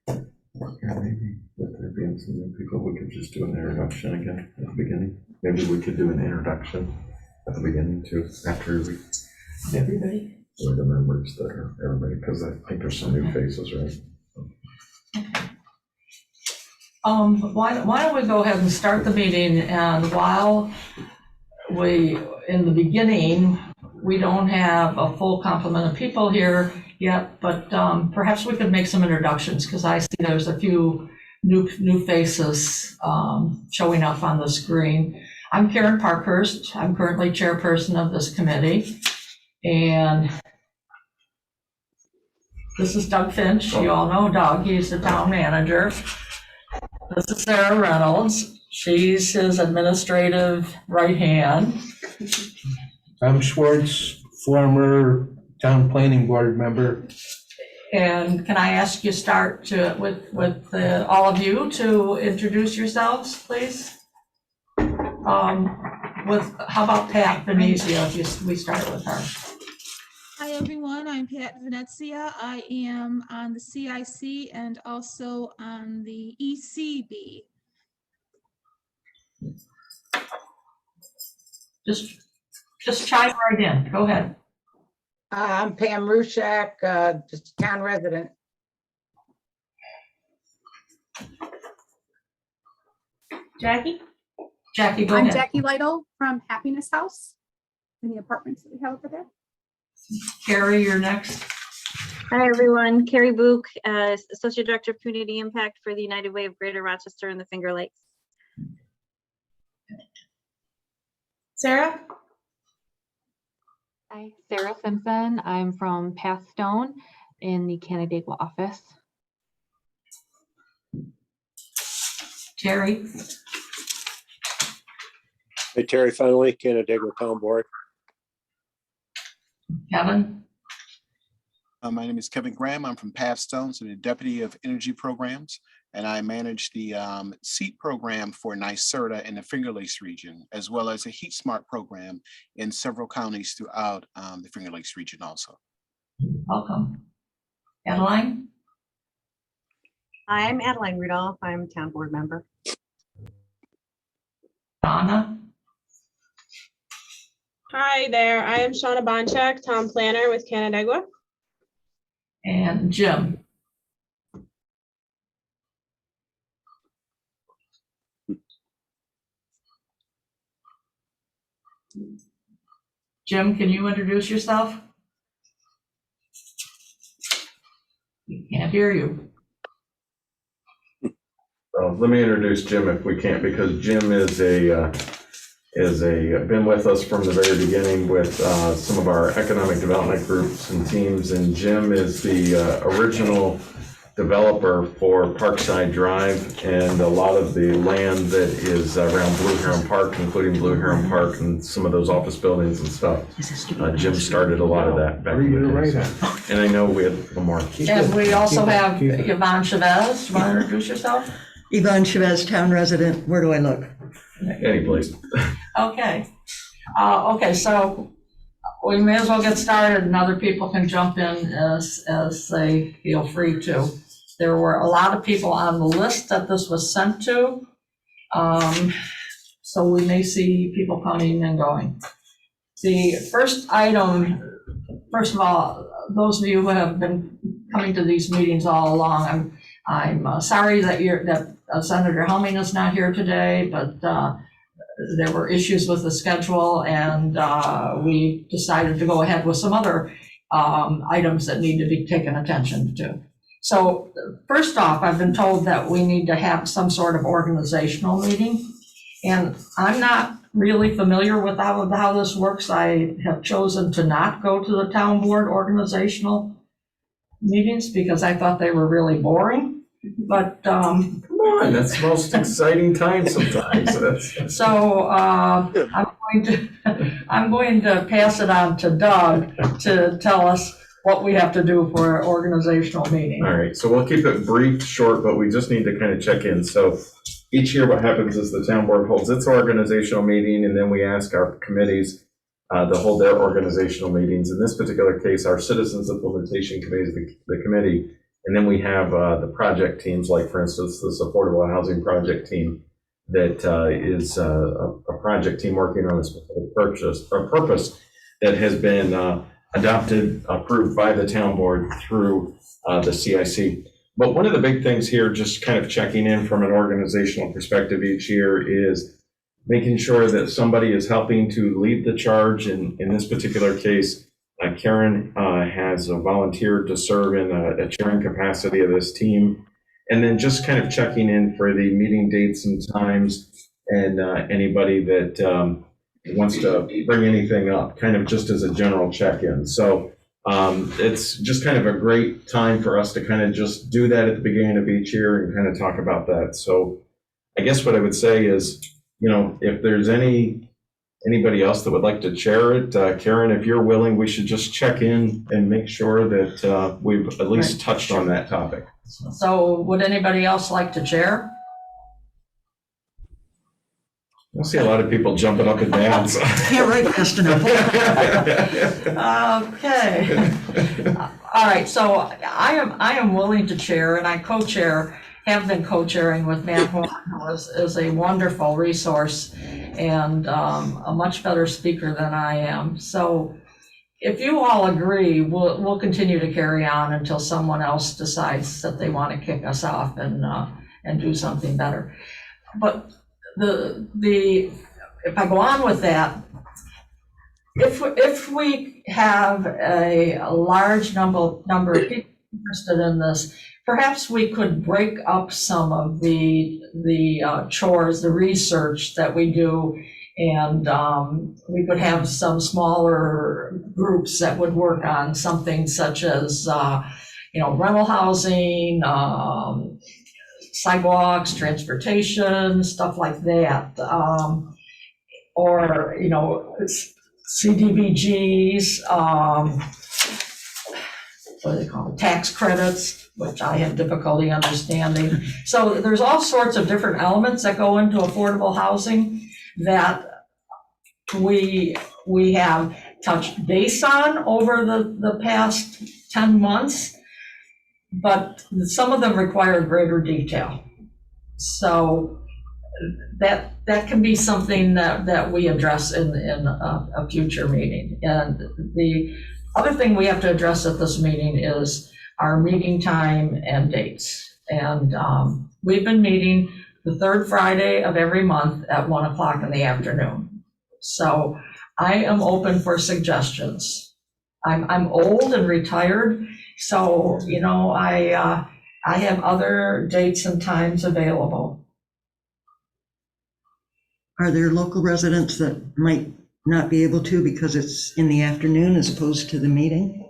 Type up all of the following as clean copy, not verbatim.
Yeah, maybe with there being some new people, we could just do an introduction again at the beginning. Maybe we could do an introduction at the beginning too, after we. Everybody? Or the members that are everybody, because I think there's some new faces, right? Why don't we go ahead and start the meeting, and while in the beginning, we don't have a full complement of people here yet, but perhaps we could make some introductions, because I see there's a few new faces showing up on the screen. I'm Karen Parkhurst. I'm currently chairperson of this committee, and this is Doug Finch. You all know Doug. He's the town manager. This is Sarah Reynolds. She's his administrative right hand. I'm Schwartz, former town planning board member. And can I ask you start with all of you to introduce yourselves, please? How about Pat Venezia, if we start with her? Hi, everyone. I'm Pat Venezia. I am on the CIC and also on the ECB. Just chime right in. Go ahead. I'm Pam Rushak, just a town resident. Jackie? Jackie, go I'm ahead. Jackie Lytle from Happiness House in the apartments that we have over there. Carrie, you're next. Hi, everyone. Carrie Book, Associate Director of Community Impact for the United Way of Greater Rochester and the Finger Lakes. Sarah? Hi, Sarah Simpson. I'm from Pathstone in the Canandaigua office. Terry? Hey, Terry Fennelly, Canandaigua Town Board. Kevin? My name is Kevin Graham. I'm from Pathstone, so the Deputy of Energy Programs, and I manage the SEAT program for NYSERDA in the Finger Lakes region, as well as a Heat Smart program in several counties throughout the Finger Lakes region also. Welcome. Adeline? I'm Adeline Rudolph. I'm a town board member. Donna? Hi there, I am Shauna Bonchak, town planner with Canandaigua. And Jim? Jim, can you introduce yourself? We can't hear you. Well, let me introduce Jim if we can't, because Jim is been with us from the very beginning with some of our economic development groups and teams, and Jim is the original developer for Parkside Drive and a lot of the land that is around Blue Heron Park, including Blue Heron Park and some of those office buildings and stuff. Jim started a lot of that back in the day. And I know we had Lamar. And we also have Yvonne Chavez. Do you want to introduce yourself? Yvonne Chavez, town resident. Where do I look? Any place. Okay. Okay, so we may as well get started, and other people can jump in as they feel free to. There were a lot of people on the list that this was sent to, so we may see people coming and going. The first item, first of all, those of you who have been coming to these meetings all along, I'm sorry that Senator Helming is not here today, but there were issues with the schedule, and we decided to go ahead with some other items that need to be taken attention to. So first off, I've been told that we need to have some sort of organizational meeting, and I'm not really familiar with how this works. I have chosen to not go to the town board organizational meetings because I thought they were really boring, but Come on, that's the most exciting time sometimes. so I'm going to pass it on to Doug to tell us what we have to do for an organizational meeting. All right, so we'll keep it brief, short, but we just need to kind of check in. So each year what happens is the town board holds its organizational meeting, and then we ask our committees to hold their organizational meetings. In this particular case, our Citizens Implementation Committee is the committee, And then we have the project teams, like for instance, this affordable housing project team that is a project team working on a specific purpose that has been adopted, approved by the town board through the CIC. But one of the big things here, just kind of checking in from an organizational perspective each year, is making sure that somebody is helping to lead the charge. In this particular case, Karen has volunteered to serve in a chairing capacity of this team. And then just kind of checking in for the meeting dates and times, and anybody that wants to bring anything up, kind of just as a general check-in. So it's just kind of a great time for us to kind of just do that at the beginning of each year and kind of talk about that. So I guess what I would say is, if there's anybody else that would like to chair it, Karen, if you're willing, we should just check in and make sure that we've at least touched on that topic. So would anybody else like to chair? I see a lot of people jumping up and down. So. Can't write fast enough. Okay. All right, so I am willing to chair, and I co-chair, have been co-chairing with Matt Horn, who is a wonderful resource and a much better speaker than I am. So if you all agree, we'll continue to carry on until someone else decides that they want to kick us off and do something better. But if I go on with that, if we have a large number of people interested in this, perhaps we could break up some of the chores, the research that we do, and we could have some smaller groups that would work on something such as rental housing, sidewalks, transportation, stuff like that, or CDBGs, what do they call it, tax credits, which I have difficulty understanding. So there's all sorts of different elements that go into affordable housing that we have touched base on over the past 10 months, but some of them require greater detail. So that can be something that we address in a future meeting. And the other thing we have to address at this meeting is our meeting time and dates. And we've been meeting the third Friday of every month at 1 o'clock in the afternoon. So I am open for suggestions. I'm old and retired, so I have other dates and times available. Are there local residents that might not be able to because it's in the afternoon as opposed to the meeting?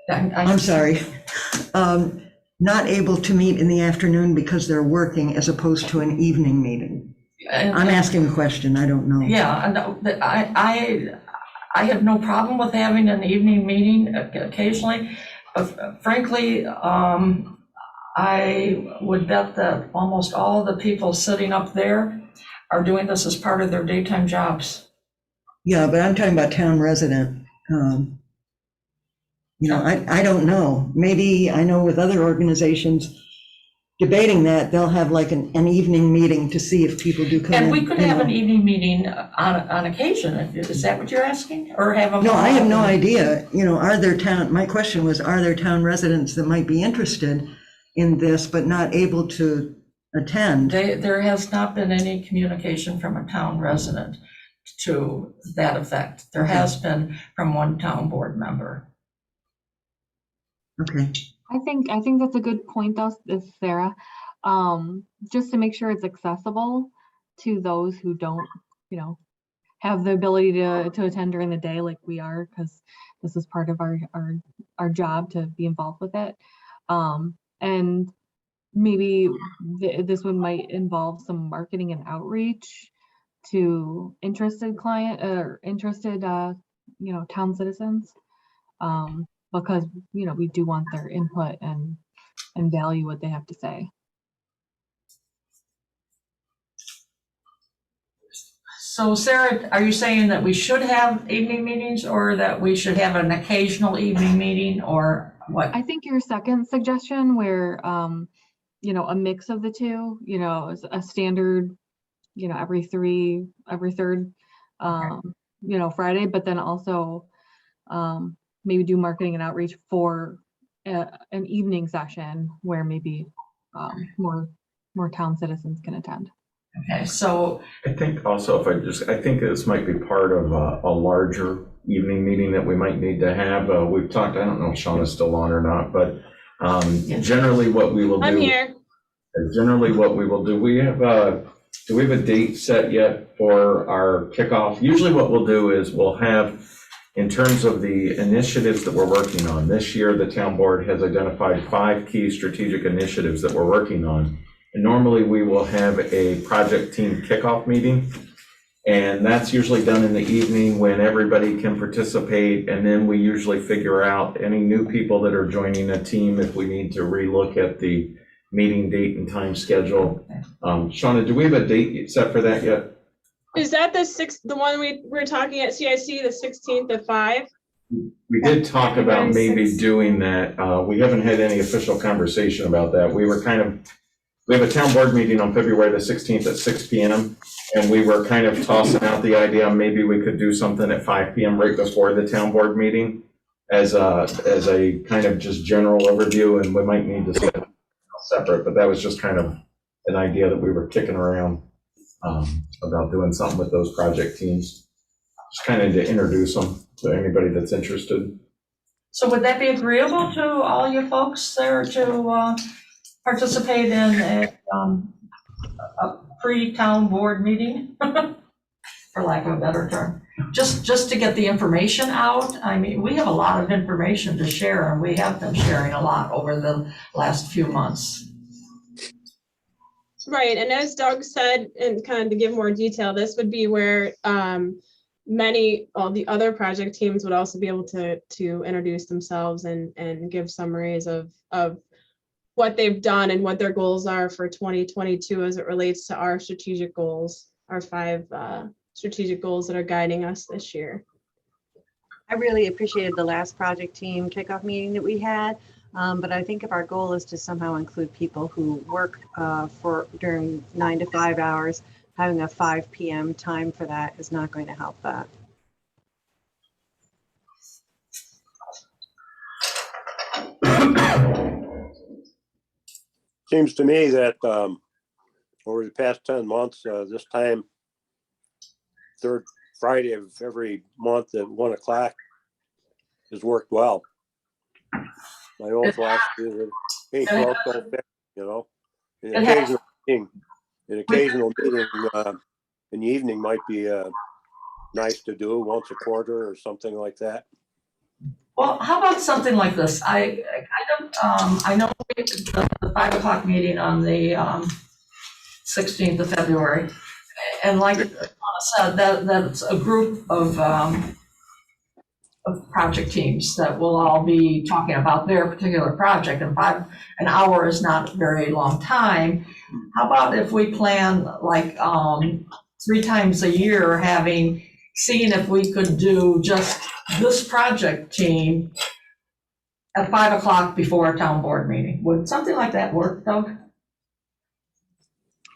I'm sorry. Not able to meet in the afternoon because they're working as opposed to an evening meeting. I'm asking a question, I don't know. Yeah, I have no problem with having an evening meeting occasionally. Frankly, I would bet that almost all the people sitting up there are doing this as part of their daytime jobs. Yeah, but I'm talking about town resident. I don't know. Maybe I know with other organizations debating that, they'll have like an evening meeting to see if people do come in. And we could have an evening meeting on occasion. Is that what you're asking? Or have a? No, I have no idea. My question was, are there town residents that might be interested in this but not able to attend? There has not been any communication from a town resident to that effect. There has been from one town board member. Okay. I think that's a good point though, Sarah. Just to make sure it's accessible to those who don't, have the ability to attend during the day like we are, because this is part of our job to be involved with it. And maybe this one might involve some marketing and outreach to interested town citizens. Because we do want their input and value what they have to say. So Sarah, are you saying that we should have evening meetings, or that we should have an occasional evening meeting, or What? I think your second suggestion where, a mix of the two, a standard, every third, Friday, but then also maybe do marketing and outreach for an evening session where maybe more town citizens can attend. Okay, so I think also I think this might be part of a larger evening meeting that we might need to have. We've talked, I don't know if Sean is still on or not, but generally what we will do. I'm here. Generally what we will do, do we have a date set yet for our kickoff? Usually what we'll do is we'll have, in terms of the initiatives that we're working on, this year the town board has identified 5 key strategic initiatives that we're working on. And normally we will have a project team kickoff meeting, and that's usually done in the evening when everybody can participate, and then we usually figure out any new people that are joining a team if we need to relook at the meeting date and time schedule. Shauna, do we have a date set for that yet? Is that the one we were talking at CIC, the 16th at 5? We did talk about February maybe 6th. doing that. We haven't had any official conversation about that. We have a town board meeting on February the 16th at 6 p.m. And we were kind of tossing out the idea, maybe we could do something at 5 p.m. right before the town board meeting as a kind of just general overview, and we might need to set it separate, but that was just kind of an idea that we were kicking around about doing something with those project teams. Just kind of to introduce them to anybody that's interested. So would that be agreeable to all you folks there to participate in a pre-town board meeting, for lack of a better term? Just to get the information out. I mean, we have a lot of information to share, and we have been sharing a lot over the last few months. Right, and as Doug said, and kind of to give more detail, this would be where all the other project teams would also be able to introduce themselves and give summaries of what they've done and what their goals are for 2022 as it relates to our strategic goals, our 5 strategic goals that are guiding us this year. I really appreciated the last project team kickoff meeting that we had. But I think if our goal is to somehow include people who work during 9 to 5 hours, having a 5 p.m. time for that is not going to help that. Seems to me that over the past 10 months, this time, 3rd Friday of every month at 1 o'clock has worked well. My own philosophy is that ain't broke, don't fix, An occasional meeting in the evening might be nice to do once a quarter or something like that. Well, how about something like this? I know the 5 o'clock meeting on the 16th of February, and like Donna said, that's a group of project teams that will all be talking about their particular project, and an hour is not a very long time. How about if we plan like 3 times a year, seeing if we could do just this project team at 5 o'clock before a town board meeting? Would something like that work, Doug?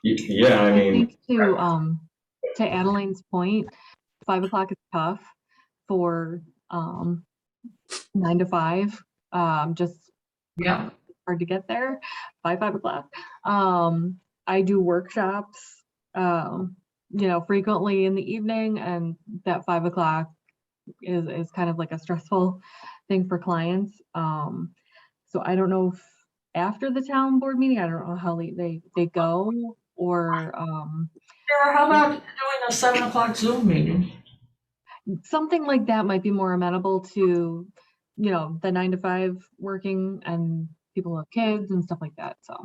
Yeah, I mean, think to Adeline's point, 5 o'clock is tough for 9 to 5. Just hard to get there by 5 o'clock. I do workshops, frequently in the evening, and that 5 o'clock is kind of like a stressful thing for clients. So I don't know if after the town board meeting, I don't know how late they go, or Sarah, how about doing a 7 o'clock Zoom meeting? something like that might be more amenable to, the 9 to 5 working and people have kids and stuff like that. So.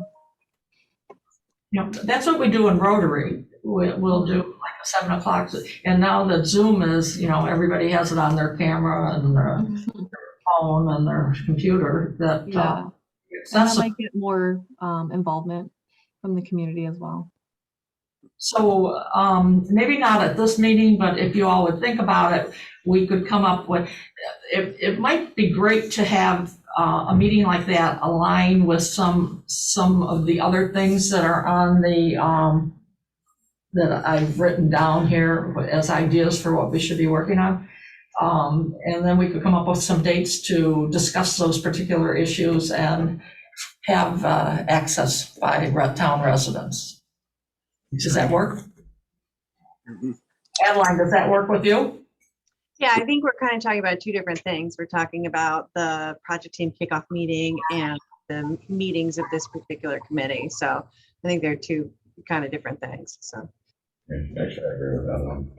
That's what we do in Rotary. We'll do like a 7 o'clock, and now that Zoom is, everybody has it on their camera and their phone and their computer. That might get more involvement from the community as well. So maybe not at this meeting, but if you all would think about it, we could come up with, it might be great to have a meeting like that align with some of the other things that are on the, that I've written down here as ideas for what we should be working on. And then we could come up with some dates to discuss those particular issues and have access by town residents. Does that work? Adeline, does that work with you? Yeah, I think we're kind of talking about two different things. We're talking about the project team kickoff meeting and the meetings of this particular committee. So I think they're two kind of different things, so. Yeah, actually, I agree with that one.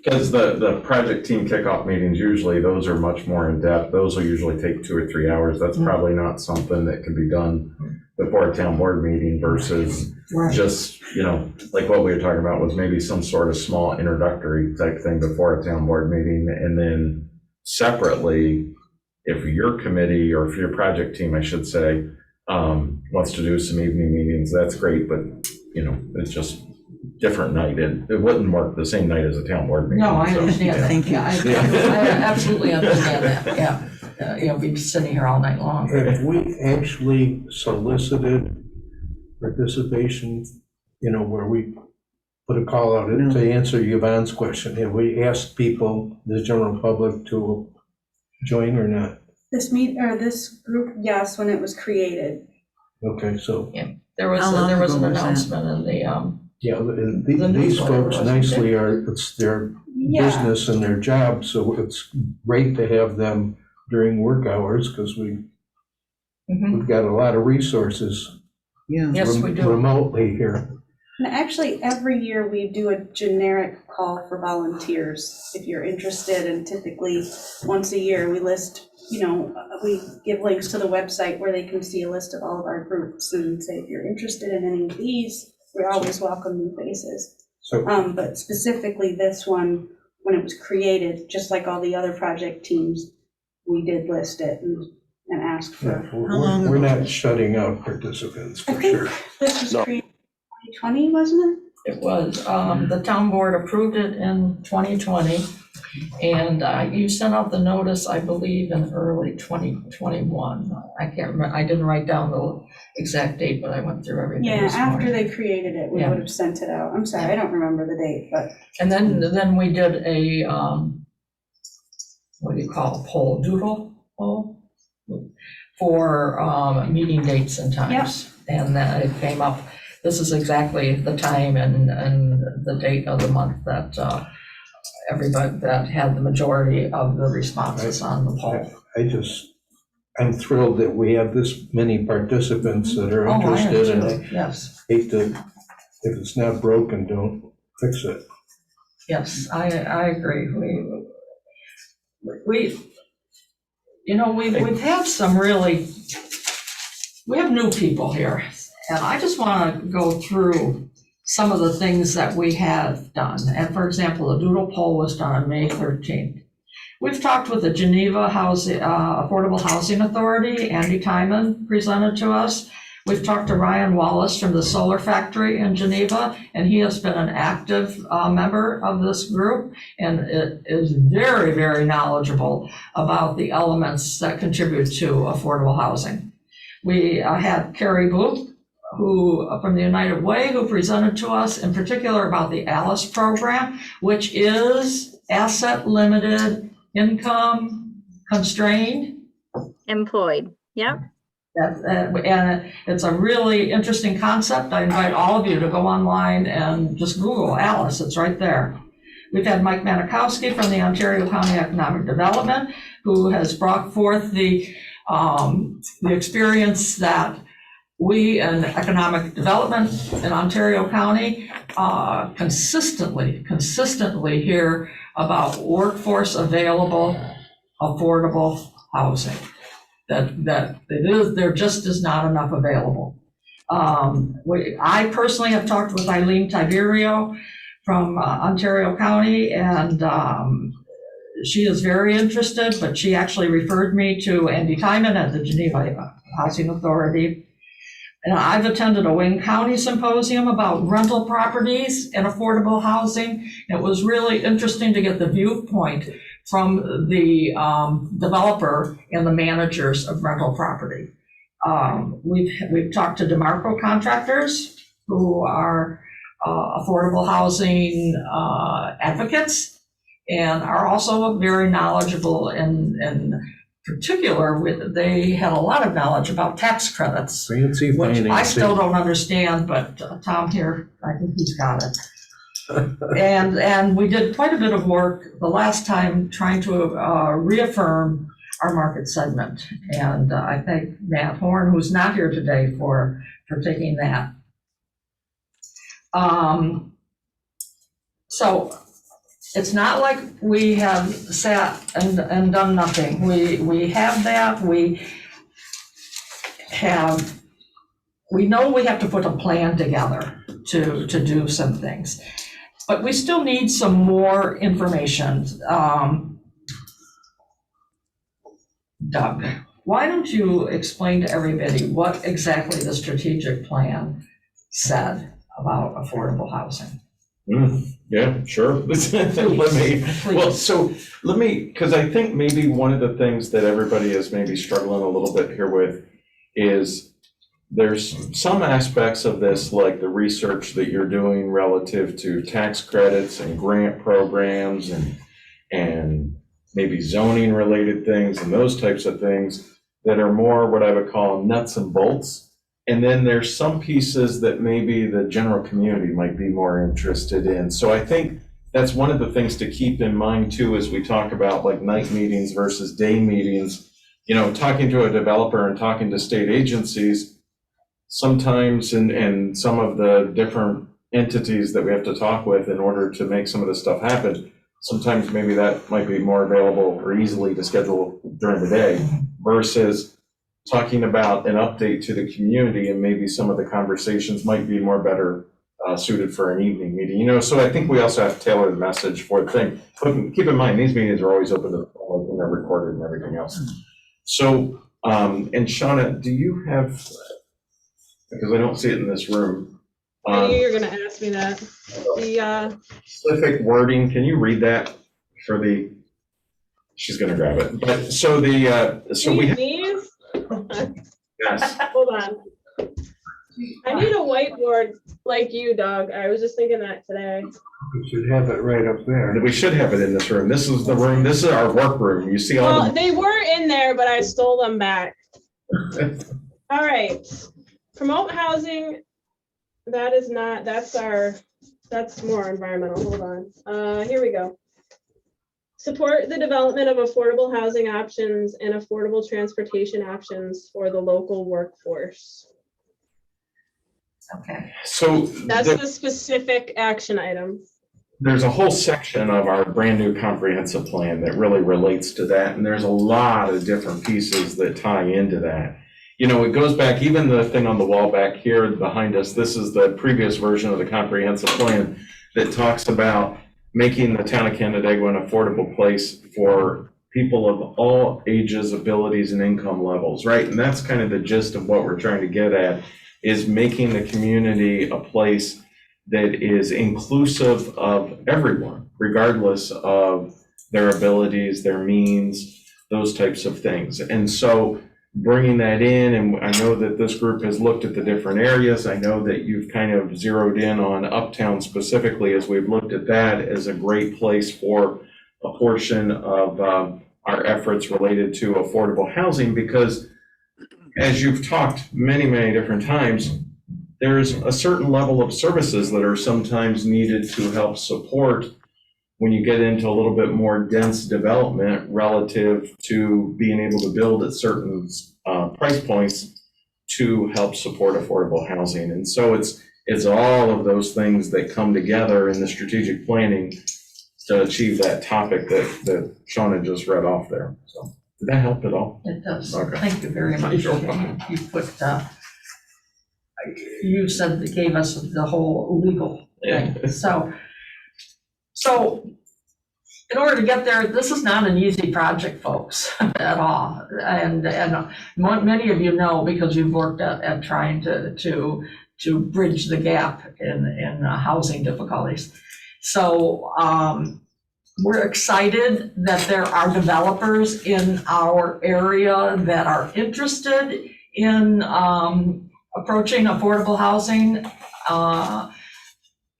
Because the project team kickoff meetings, usually those are much more in depth. Those will usually take 2 or 3 hours. That's probably not something that can be done before a town board meeting versus just, like what we were talking about was maybe some sort of small introductory type thing before a town board meeting. And then separately, if your committee or if your project team, I should say, wants to do some evening meetings, that's great. But, it's just different night. It wouldn't work the same night as a town board meeting. No, I so, understand that. Thank you. Yeah, I absolutely understand that, yeah. We'd be sitting here all night long. Have we actually solicited participation, where we put a call out to answer Yvonne's question? Have we asked people, the general public, to join or not? This group, yes, when it was created. Okay, so. There was How long an ago was that? announcement in the, Yeah, The these newsletter folks was- nicely it's their Yeah. business and their job, so it's great to have them during work hours, because we've got a lot of resources Yeah. yes, we do. remotely here. And actually, every year we do a generic call for volunteers if you're interested, and typically once a year we list, we give links to the website where they can see a list of all of our groups and say, if you're interested in any of these, we always welcome new faces. So But specifically this one, when it was created, just like all the other project teams, we did list it and ask yeah, for. we're not shutting out participants, I for think sure. this was No. created in 2020, wasn't it? It was, the town board approved it in 2020. And you sent out the notice, I believe, in early 2021. I can't remember, I didn't write down the exact date, but I went through everything Yeah, this morning. after they created it, we Yeah. would have sent it out. I'm sorry, I don't remember the date, but And then we did a, what do you call it, doodle poll? For meeting dates and times. And then it came up, this is exactly the time and the date of the month that everybody, that had the majority of the responses on the poll. I'm thrilled that we have this many participants that are Oh, I am interested, and too, I yes. hate to, if it's not broken, don't fix it. Yes, I agree. We've had some really, we have new people here. And I just want to go through some of the things that we have done. And for example, the doodle poll was done on May 13th. We've talked with the Geneva Affordable Housing Authority. Andy Timon presented to us. We've talked to Ryan Wallace from the Solar Factory in Geneva, and he has been an active member of this group and it is very, very knowledgeable about the elements that contribute to affordable housing. We had Carrie Booth, from the United Way, who presented to us in particular about the ALICE program, which is asset limited, income constrained. Employed, yep. And it's a really interesting concept. I invite all of you to go online and just Google ALICE, it's right there. We've had Mike Manikowski from the Ontario County Economic Development, who has brought forth the experience that we in economic development in Ontario County consistently hear about workforce available, affordable housing. There just is not enough available. I personally have talked with Eileen Tiberio from Ontario County, and she is very interested, but she actually referred me to Andy Timon at the Geneva Housing Authority. And I've attended a Wayne County symposium about rental properties and affordable housing. It was really interesting to get the viewpoint from the developer and the managers of rental property. We've talked to DeMarco contractors who are affordable housing advocates and are also very knowledgeable in particular. They had a lot of knowledge about tax credits, Fancy which I financing. still don't understand, but Tom here, I think he's got it. And we did quite a bit of work the last time trying to reaffirm our market segment. And I thank Matt Horn, who's not here today, for taking that. So it's not like we have sat and done nothing. We have that. We know we have to put a plan together to do some things. But we still need some more information. Doug, why don't you explain to everybody what exactly the strategic plan said about affordable housing? Yeah, sure. Let me, because I think maybe one of the things that everybody is maybe struggling a little bit here with is there's some aspects of this, like the research that you're doing relative to tax credits and grant programs and maybe zoning related things and those types of things that are more what I would call nuts and bolts. And then there's some pieces that maybe the general community might be more interested in. So I think that's one of the things to keep in mind too, as we talk about like night meetings versus day meetings. You know, talking to a developer and talking to state agencies, sometimes and some of the different entities that we have to talk with in order to make some of this stuff happen, sometimes maybe that might be more available or easily to schedule during the day versus talking about an update to the community, and maybe some of the conversations might be more better suited for an evening meeting. You know, so I think we also have to tailor the message for the thing. But keep in mind, these meetings are always open to the public and they're recorded and everything else. So, and Shauna, do you have, because I don't see it in this room. I knew you were gonna ask me that. The Specific wording, can you read that for the, she's gonna grab it. But so the, so we have. these? Yes. Hold on. I need a whiteboard like you, Doug. I was just thinking that today. We should have it right up there. We should have it in this room. This is the room, this is our work room. You see all Well, the. they were in there, but I stole them back. All right. Promote housing. That is not, that's more environmental. Hold on. Here we go. Support the development of affordable housing options and affordable transportation options for the local workforce. Okay. So That's the specific action item. there's a whole section of our brand new comprehensive plan that really relates to that. And there's a lot of different pieces that tie into that. You know, it goes back, even the thing on the wall back here behind us, this is the previous version of the comprehensive plan that talks about making the town of Canandaigua an affordable place for people of all ages, abilities, and income levels, right? And that's kind of the gist of what we're trying to get at, is making the community a place that is inclusive of everyone, regardless of their abilities, their means, those types of things. And so bringing that in, and I know that this group has looked at the different areas. I know that you've kind of zeroed in on Uptown specifically, as we've looked at that as a great place for a portion of our efforts related to affordable housing, because as you've talked many, many different times, there's a certain level of services that are sometimes needed to help support when you get into a little bit more dense development relative to being able to build at certain price points to help support affordable housing. And so it's all of those things that come together in the strategic planning to achieve that topic that Shauna just read off there. So did that help at all? It does. Okay. Thank you very much. You're welcome. You put, you said that gave us the whole legal thing. So in order to get there, this is not an easy project, folks, at all. And many of you know, because you've worked at trying to bridge the gap in housing difficulties. So we're excited that there are developers in our area that are interested in approaching affordable housing.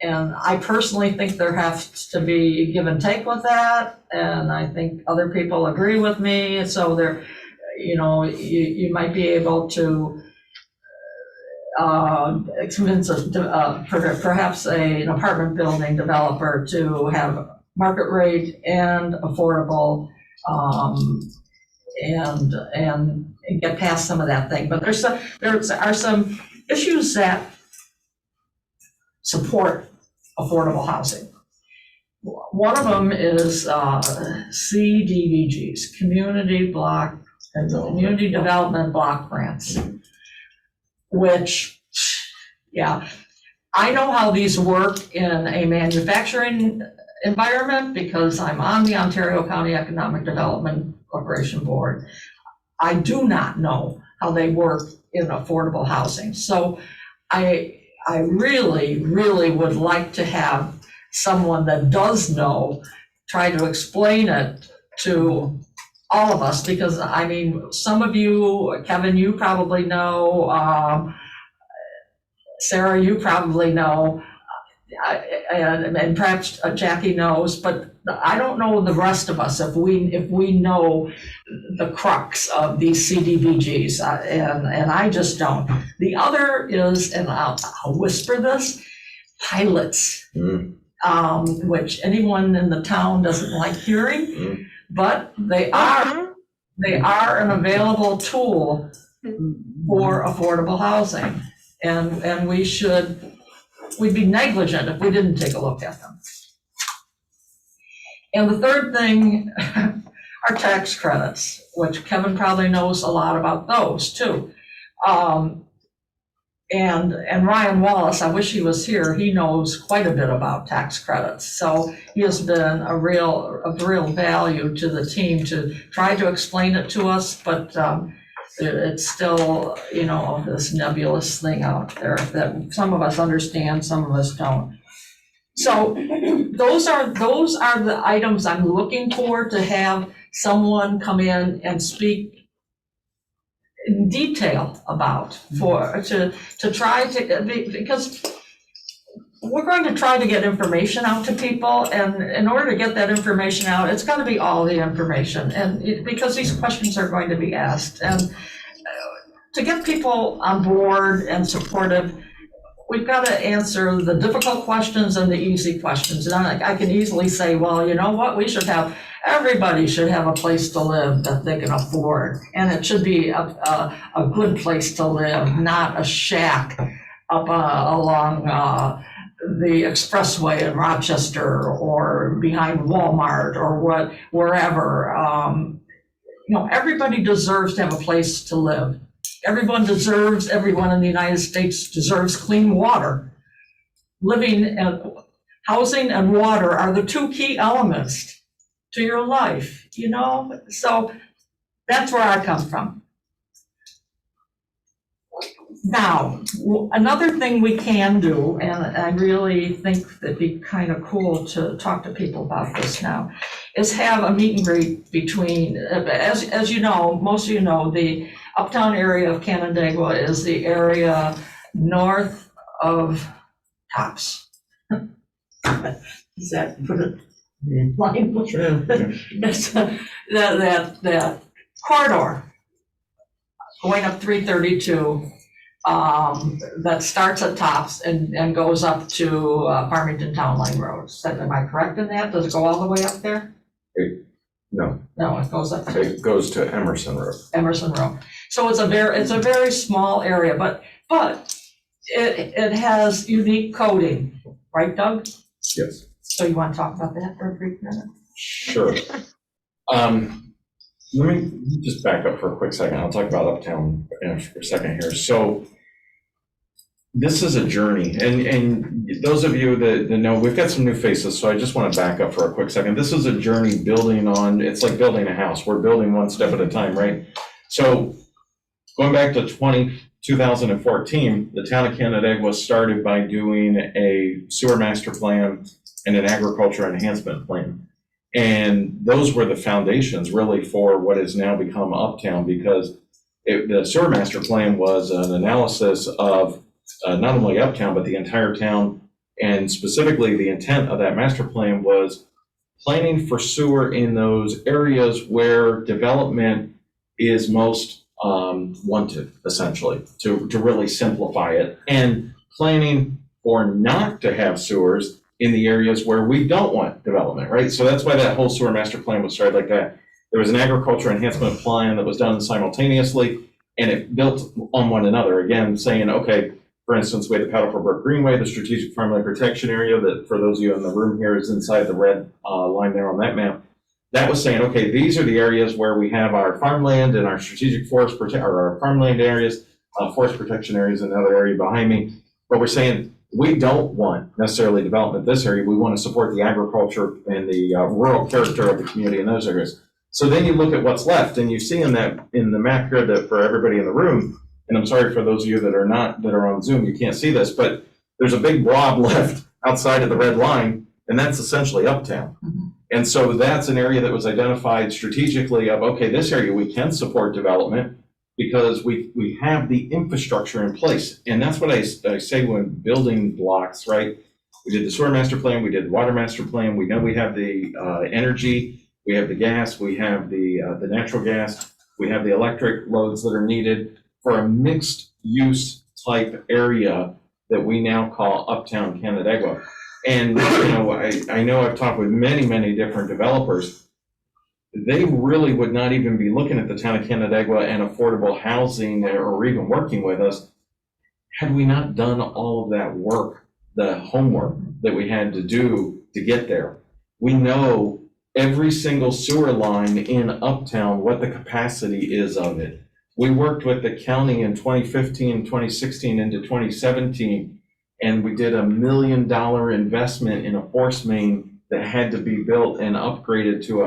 And I personally think there has to be give and take with that, and I think other people agree with me. So there, you might be able to convince perhaps an apartment building developer to have market rate and affordable, and get past some of that thing. But there are some issues that support affordable housing. One of them is CDBGs, community development block grants, which, yeah, I know how these work in a manufacturing environment because I'm on the Ontario County Economic Development Corporation Board. I do not know how they work in affordable housing. So I really, really would like to have someone that does know try to explain it to all of us, because I mean, some of you, Kevin, you probably know, Sarah, you probably know, and perhaps Jackie knows, but I don't know the rest of us if we know the crux of these CDBGs, and I just don't. The other is, and I'll whisper this, pilots, which anyone in the town doesn't like hearing, but they are an available tool for affordable housing, and we'd be negligent if we didn't take a look at them. And the third thing are tax credits, which Kevin probably knows a lot about those too. And Ryan Wallace, I wish he was here, he knows quite a bit about tax credits. So he has been of real value to the team to try to explain it to us, but it's still, this nebulous thing out there that some of us understand, some of us don't. So those are the items I'm looking for to have someone come in and speak in detail about, to try to, because we're going to try to get information out to people, and in order to get that information out, it's got to be all the information, and because these questions are going to be asked, and to get people on board and supportive, we've got to answer the difficult questions and the easy questions. And I can easily say, well, you know what, everybody should have a place to live that they can afford. And it should be a good place to live, not a shack up along the expressway in Rochester or behind Walmart or wherever. Everybody deserves to have a place to live. Everyone in the United States deserves clean water. Living and housing and water are the two key elements to your life, so that's where I come from. Now, another thing we can do, and I really think that'd be kind of cool to talk to people about this now, is have a meet and greet between, as you know, most of you know, the uptown area of Canandaigua is the area north of Tops. Does that put it plainly? That's that corridor going up 332 that starts at Tops and goes up to Farmington Town Line Road. Am I correct in that? Does it go all the way up there? No, it goes up to it goes to Emerson Road. Emerson Road. So it's a very small area, but it has unique coding, right, Doug? Yes. So you want to talk about that for a brief minute? Sure. Let me just back up for a quick second. I'll talk about Uptown for a second here. So this is a journey, and those of you that know, we've got some new faces, so I just want to back up for a quick second. This is a journey building on, it's like building a house. We're building one step at a time, right? So going back to 2014, the town of Canandaigua started by doing a sewer master plan and an agriculture enhancement plan. And those were the foundations really for what has now become Uptown, because the sewer master plan was an analysis of not only Uptown, but the entire town. And specifically, the intent of that master plan was planning for sewer in those areas where development is most wanted, essentially, to really simplify it, and planning for not to have sewers in the areas where we don't want development, right? So that's why that whole sewer master plan was started like that. There was an agriculture enhancement plan that was done simultaneously, and it built on one another, again, saying, okay, for instance, we had the Paddle Brook Greenway, the strategic farmland protection area that, for those of you in the room here, is inside the red line there on that map. That was saying, okay, these are the areas where we have our farmland and our strategic forest or our farmland areas, forest protection areas, another area behind me. But we're saying we don't want necessarily development in this area. We want to support the agriculture and the rural character of the community in those areas. So then you look at what's left, and you see in the map here that for everybody in the room, and I'm sorry for those of you that are on Zoom, you can't see this, but there's a big blob left outside of the red line, and that's essentially Uptown. And so that's an area that was identified strategically of, okay, this area we can support development because we have the infrastructure in place. And that's what I say when building blocks, right? We did the sewer master plan, we did the water master plan, we know we have the energy, we have the gas, we have the natural gas, we have the electric loads that are needed for a mixed use type area that we now call Uptown Canandaigua. And, I know I've talked with many, many different developers. They really would not even be looking at the town of Canandaigua and affordable housing or even working with us had we not done all of that work, the homework that we had to do to get there. We know every single sewer line in Uptown, what the capacity is of it. We worked with the county in 2015, 2016 into 2017, and we did $1 million investment in a force main that had to be built and upgraded to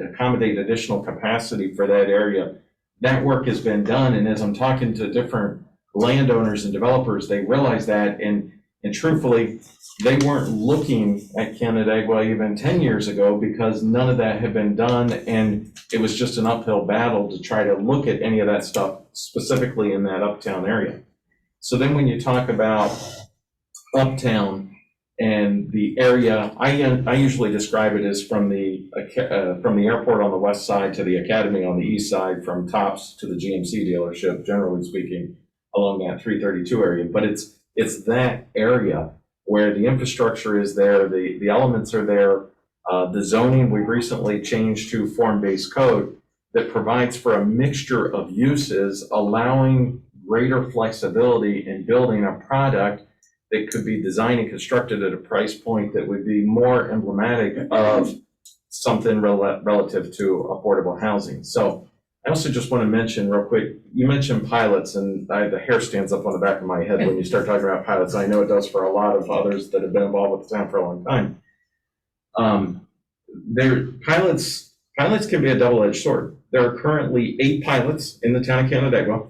accommodate additional capacity for that area. That work has been done, and as I'm talking to different landowners and developers, they realize that, and truthfully, they weren't looking at Canandaigua even 10 years ago because none of that had been done, and it was just an uphill battle to try to look at any of that stuff specifically in that Uptown area. So then when you talk about Uptown and the area, I usually describe it as from the airport on the west side to the academy on the east side, from Tops to the GMC dealership, generally speaking, along that 332 area. But it's that area where the infrastructure is there, the elements are there, the zoning we've recently changed to form-based code that provides for a mixture of uses, allowing greater flexibility in building a product that could be designed and constructed at a price point that would be more emblematic of something relative to affordable housing. So I also just want to mention real quick, you mentioned pilots, and the hair stands up on the back of my head when you start talking about pilots. I know it does for a lot of others that have been involved with the town for a long time. Pilots can be a double-edged sword. There are currently 8 pilots in the town of Canandaigua.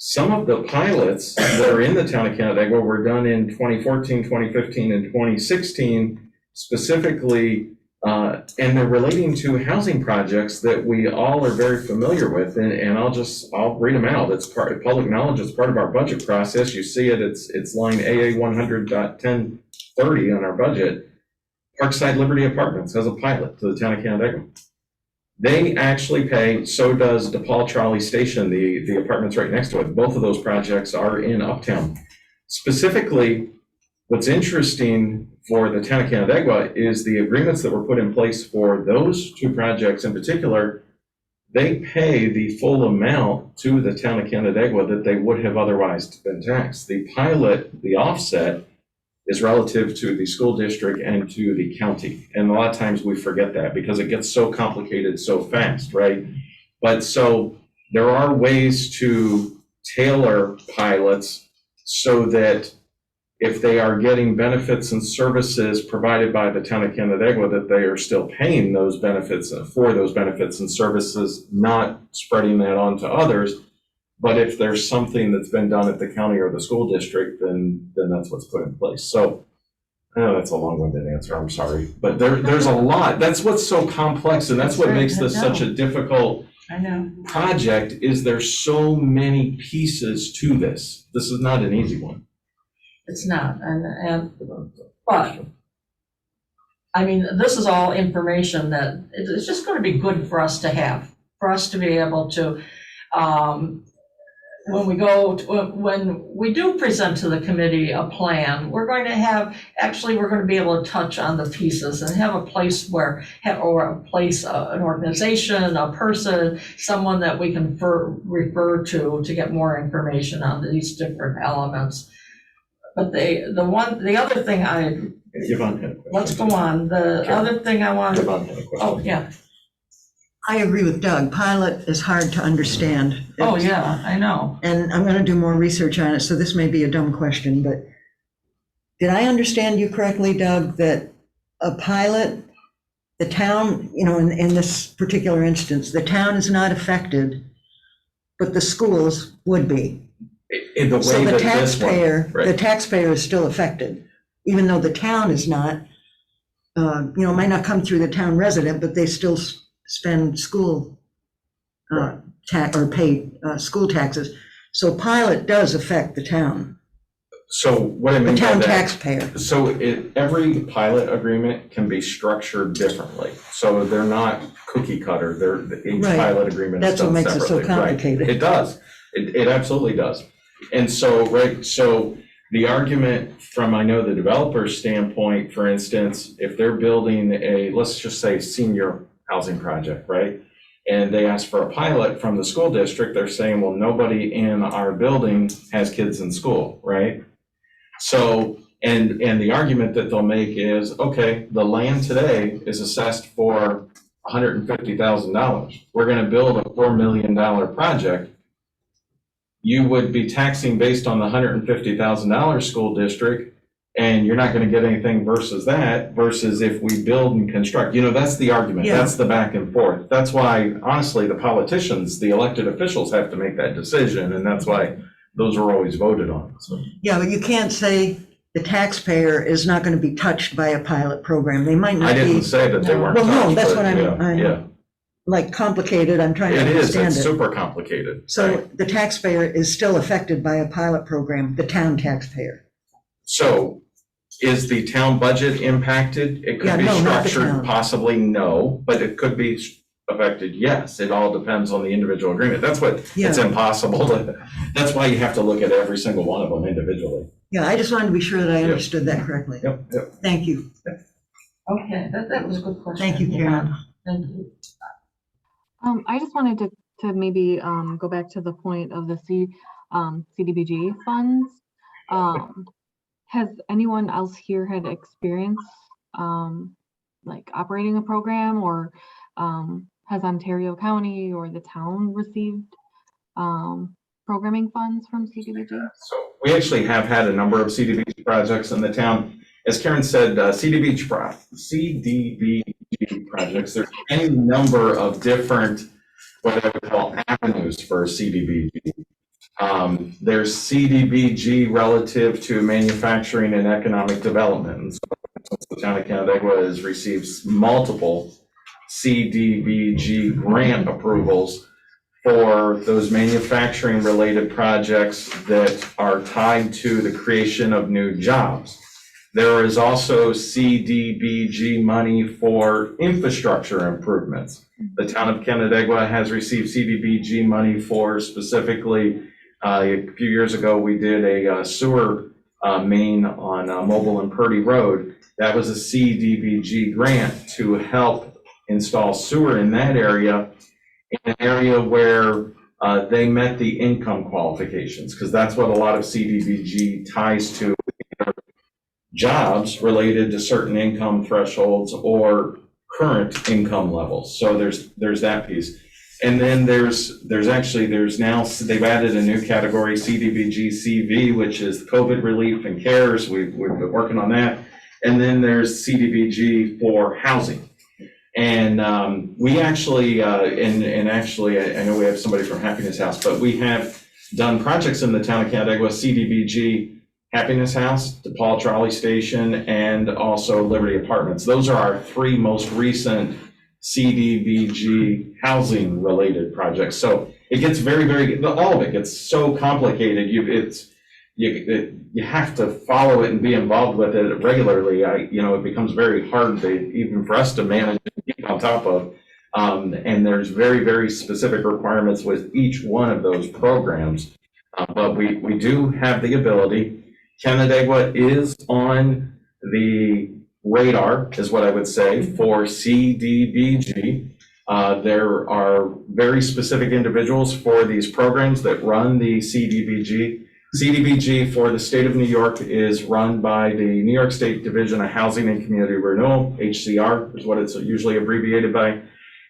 Some of the pilots that are in the town of Canandaigua were done in 2014, 2015, and 2016, specifically, and they're relating to housing projects that we all are very familiar with. And I'll read them out. It's part of public knowledge. It's part of our budget process. You see it. It's line AA 100.1030 on our budget. Parkside Liberty Apartments has a pilot to the town of Canandaigua. They actually pay, so does DePaul Trolley Station, the apartments right next to it. Both of those projects are in Uptown. Specifically, what's interesting for the town of Canandaigua is the agreements that were put in place for those 2 projects in particular. They pay the full amount to the town of Canandaigua that they would have otherwise been taxed. The pilot, the offset, is relative to the school district and to the county. And a lot of times we forget that because it gets so complicated so fast, right? But so there are ways to tailor pilots so that if they are getting benefits and services provided by the town of Canandaigua, that they are still paying those benefits for those benefits and services, not spreading that on to others. But if there's something that's been done at the county or the school district, then that's what's put in place. So I know that's a long-winded answer, I'm sorry, but there's a lot. That's what's so complex, and that's what makes this such a difficult I know. project, is there's so many pieces to this. This is not an easy one. It's not, but, I mean, this is all information that it's just gonna be good for us to have, for us to be able to, when we do present to the committee a plan, we're going to have, actually, we're gonna be able to touch on the pieces and have a place where, or a place, an organization, a person, someone that we can refer to get more information on these different elements. But the other thing Yvonne had a question. let's go on, the Sure. other thing I want, Yvonne had a question. oh, yeah, I agree with Doug. Pilot is hard to understand. oh, yeah, I know. And I'm going to do more research on it, so this may be a dumb question, but did I understand you correctly, Doug, that a pilot, the town, in this particular instance, the town is not affected, but the schools would be? In the So way the that this one, the taxpayer is still affected, even though the town is not, might not come through the town resident, but they still spend school tax or pay school taxes. So pilot does affect the town, So what I the mean by town that, taxpayer. so every pilot agreement can be structured differently. So they're not cookie cutter, each Right. pilot agreement is That's what done makes it so separately. Right. complicated. It does, it absolutely does. And so, so the argument from, I know, the developer's standpoint, for instance, if they're building let's just say senior housing project, right? And they ask for a pilot from the school district, they're saying, well, nobody in our building has kids in school, right? So, and the argument that they'll make is, okay, the land today is assessed for $150,000. We're gonna build a $4 million project. You would be taxing based on the $150,000 school district, and you're not gonna get anything versus if we build and construct. That's the argument. Yeah. That's the back and forth. That's why, honestly, the politicians, the elected officials have to make that decision, and that's why those are always voted on, so. Yeah, but you can't say the taxpayer is not going to be touched by a pilot program. They might I not didn't be, say that they weren't Well, no, touched, that's but what yeah, I'm yeah. like, complicated. I'm trying to It is, understand it's it. super complicated. So right? the taxpayer is still affected by a pilot program, the town taxpayer. So is the town budget impacted? It Yeah, could be no, not the structured, town. possibly no, but it could be affected, yes. It all depends on the individual agreement. That's what, it's Yeah. impossible to, that's why you have to look at every single one of them individually. Yeah, I just wanted to be sure that I Yep. understood that correctly. Yep, yep. Thank you. Okay, that was a good question. Thank you, Karen. Thank you. I just wanted to maybe go back to the point of the CDBG funds. Has anyone else here had experience like operating a program, or has Ontario County or the town received programming funds from CDBG? So we actually have had a number of CDBG projects in the town. As Karen said, CDBG projects, there's any number of different, what I would call avenues for CDBG. There's CDBG relative to manufacturing and economic development. And so the town of Canandaigua has received multiple CDBG grant approvals for those manufacturing related projects that are tied to the creation of new jobs. There is also CDBG money for infrastructure improvements. The town of Canandaigua has received CDBG money for specifically, a few years ago, we did a sewer main on Mobile and Purdy Road. That was a CDBG grant to help install sewer in that area, in an area where they met the income qualifications, because that's what a lot of CDBG ties to, jobs related to certain income thresholds or current income levels. So there's that piece. And then there's now, they've added a new category, CDBG CV, which is COVID relief and cares. We've been working on that. And then there's CDBG for housing. And we actually, actually, I know we have somebody from Happiness House, but we have done projects in the town of Canandaigua, CDBG Happiness House, DePaul Trolley Station, and also Liberty Apartments. Those are our three most recent CDBG housing-related projects. So it gets very, all of it gets so complicated. You have to follow it and be involved with it regularly. It becomes very hard even for us to manage and keep on top of. And there's very specific requirements with each one of those programs. But we do have the ability. Canandaigua is on the radar, is what I would say, for CDBG. There are very specific individuals for these programs that run the CDBG. CDBG for the state of New York is run by the New York State Division of Housing and Community Renewal, HCR is what it's usually abbreviated by.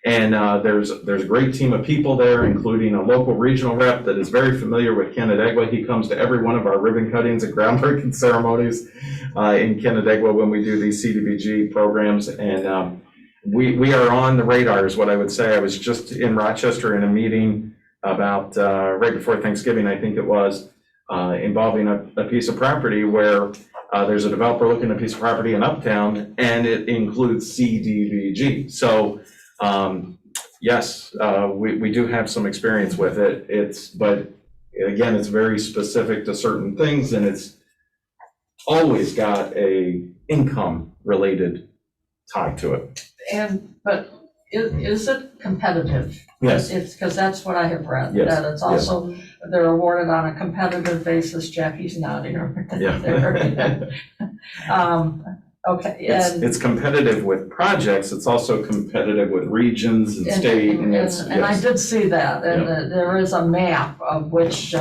And there's a great team of people there, including a local regional rep that is very familiar with Canandaigua. He comes to every one of our ribbon cuttings and groundbreaking ceremonies in Canandaigua when we do these CDBG programs. And we are on the radar is what I would say. I was just in Rochester in a meeting about right before Thanksgiving, I think it was, involving a piece of property where there's a developer looking at a piece of property in Uptown, and it includes CDBG. So yes, we do have some experience with it. But again, it's very specific to certain things, and it's always got a income related tie to it. But is it competitive? Yes. It's because that's what I have read. Yes, That it's also, they're awarded on a competitive basis. Jackie's nodding. Yeah. Okay. It's competitive with projects. It's also competitive with regions and state. And I did see that, and Yeah. there is a map of which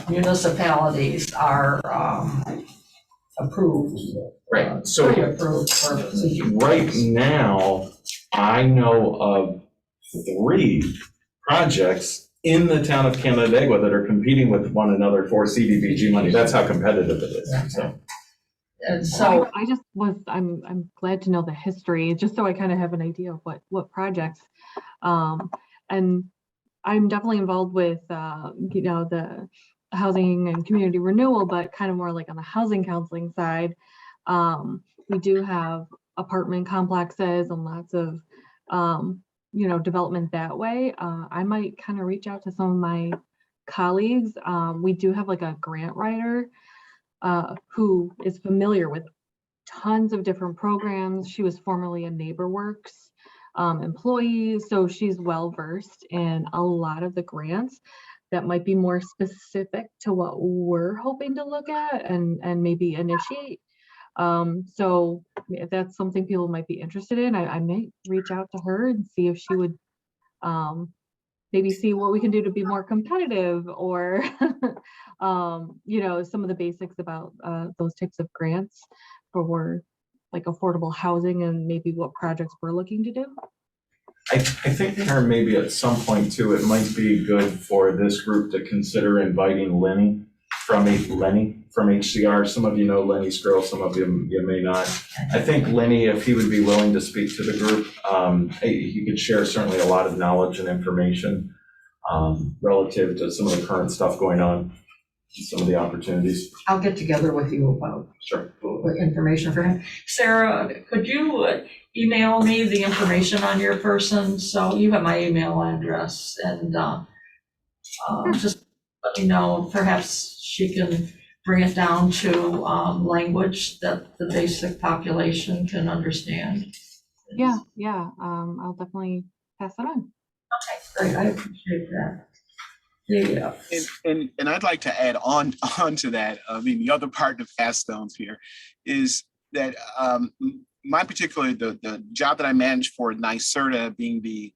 municipalities are approved. Right. So Pre-approved for CDBG. right now, I know of 3 projects in the town of Canandaigua that are competing with one another for CDBG money. That's how competitive it is. So. And so, I'm glad to know the history, just so I kind of have an idea of what projects. And I'm definitely involved with, the housing and community renewal, but kind of more like on the housing counseling side. We do have apartment complexes and lots of, development that way. I might kind of reach out to some of my colleagues. We do have like a grant writer who is familiar with tons of different programs. She was formerly a NeighborWorks employee, so she's well versed in a lot of the grants that might be more specific to what we're hoping to look at and maybe initiate. So if that's something people might be interested in, I might reach out to her and see if she would maybe see what we can do to be more competitive, or some of the basics about those types of grants for like affordable housing and maybe what projects we're looking to do. I think there maybe at some point too, it might be good for this group to consider inviting Lenny from HCR. Some of you know Lenny Skrull, some of you may not. I think Lenny, if he would be willing to speak to the group, he could share certainly a lot of knowledge and information relative to some of the current stuff going on, some of the opportunities. I'll get together with you about Sure. information for him. Sarah, could you email me the information on your person? So you have my email address, and just let me know. Perhaps she can bring it down to language that the basic population can understand. Yeah. I'll definitely pass it on. Okay, great. I appreciate that. Yeah. And I'd like to add on to that. I mean, the other part of Fast Stones here is that my particular, the job that I manage for NYSERDA, being the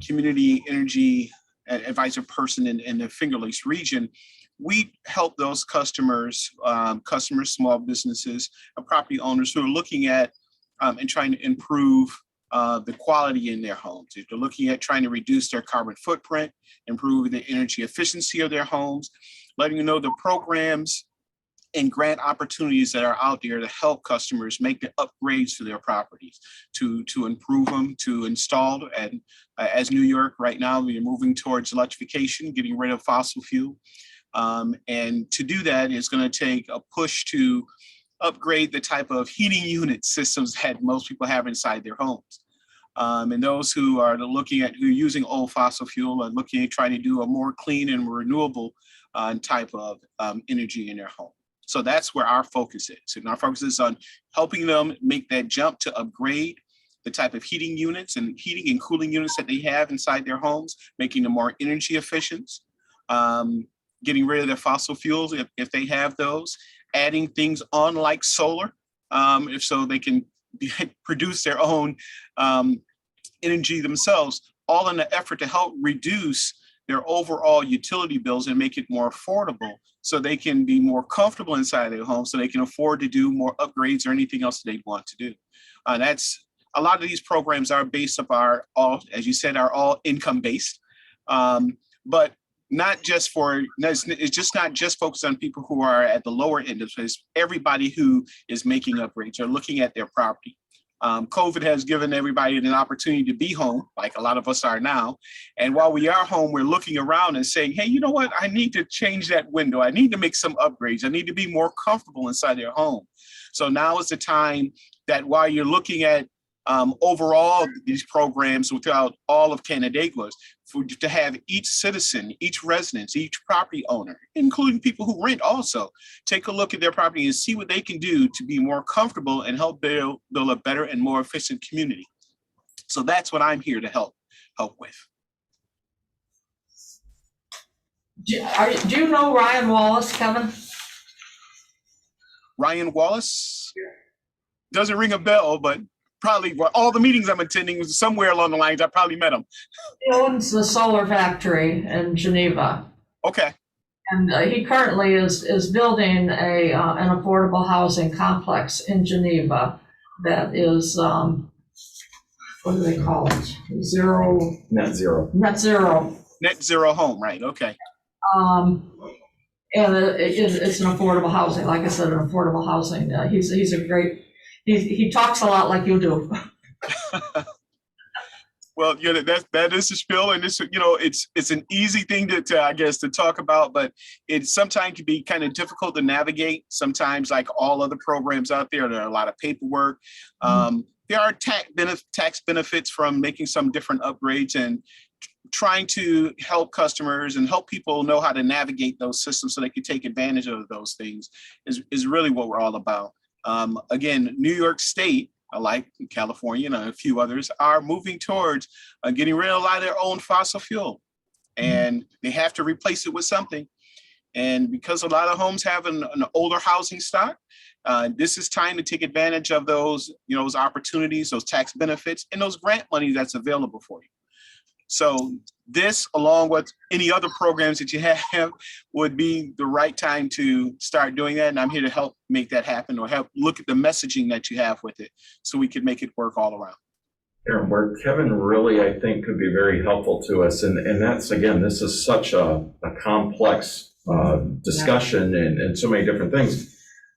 community energy advisor person in the Finger Lakes region, we help those customers, small businesses, property owners who are looking at and trying to improve the quality in their homes. If they're looking at trying to reduce their carbon footprint, improve the energy efficiency of their homes, letting them know the programs and grant opportunities that are out there to help customers make the upgrades to their properties, to improve them, to install. And as New York right now, we are moving towards electrification, getting rid of fossil fuel. And to do that is going to take a push to upgrade the type of heating unit systems that most people have inside their homes. And those who are looking at, who are using old fossil fuel are looking at trying to do a more clean and renewable type of energy in their home. So that's where our focus is. And our focus is on helping them make that jump to upgrade the type of heating units and heating and cooling units that they have inside their homes, making them more energy efficient, getting rid of their fossil fuels if they have those, adding things on like solar, if so they can produce their own energy themselves, all in the effort to help reduce their overall utility bills and make it more affordable so they can be more comfortable inside their home, so they can afford to do more upgrades or anything else that they want to do. That's a lot of these programs are based up all, as you said, are all income based, but not just for, it's just not just focused on people who are at the lower end of this, everybody who is making upgrades or looking at their property. COVID has given everybody an opportunity to be home, like a lot of us are now. And while we are home, we're looking around and saying, hey, you know what? I need to change that window. I need to make some upgrades. I need to be more comfortable inside their home. So now is the time that while you're looking at overall these programs throughout all of Canandaigua, to have each citizen, each resident, each property owner, including people who rent also, take a look at their property and see what they can do to be more comfortable and help build a better and more efficient community. So that's what I'm here to help with. Do you know Ryan Wallace, Kevin? Ryan Wallace? Doesn't ring a bell, but probably all the meetings I'm attending, somewhere along the lines, I probably met him. He owns the solar factory in Geneva. Okay. And he currently is building an affordable housing complex in Geneva that is, what do they call it? Net zero. Net zero. Net zero home, right? Okay. And it's an affordable housing. Like I said, an affordable housing. He's a great. He talks a lot like you do. Well, you know, that is the spiel, and it's, you know, it's an easy thing to I guess to talk about, but it sometimes can be kind of difficult to navigate. Sometimes, like all other programs out there are a lot of paperwork. There are tax benefits from making some different upgrades and trying to help customers and help people know how to navigate those systems so they can take advantage of those things is really what we're all about. Again, New York State, like California and a few others, are moving towards getting rid of a lot of their own fossil fuel, and they have to replace it with something. And because a lot of homes have an older housing stock, this is time to take advantage of those, you know, those opportunities, those tax benefits, and those grant money that's available for you. So this, along with any other programs that you have, would be the right time to start doing that. And I'm here to help make that happen, or help look at the messaging that you have with it so we can make it work all around. Aaron, where Kevin really, I think, could be very helpful to us, and that's, again, this is such a complex discussion and so many different things.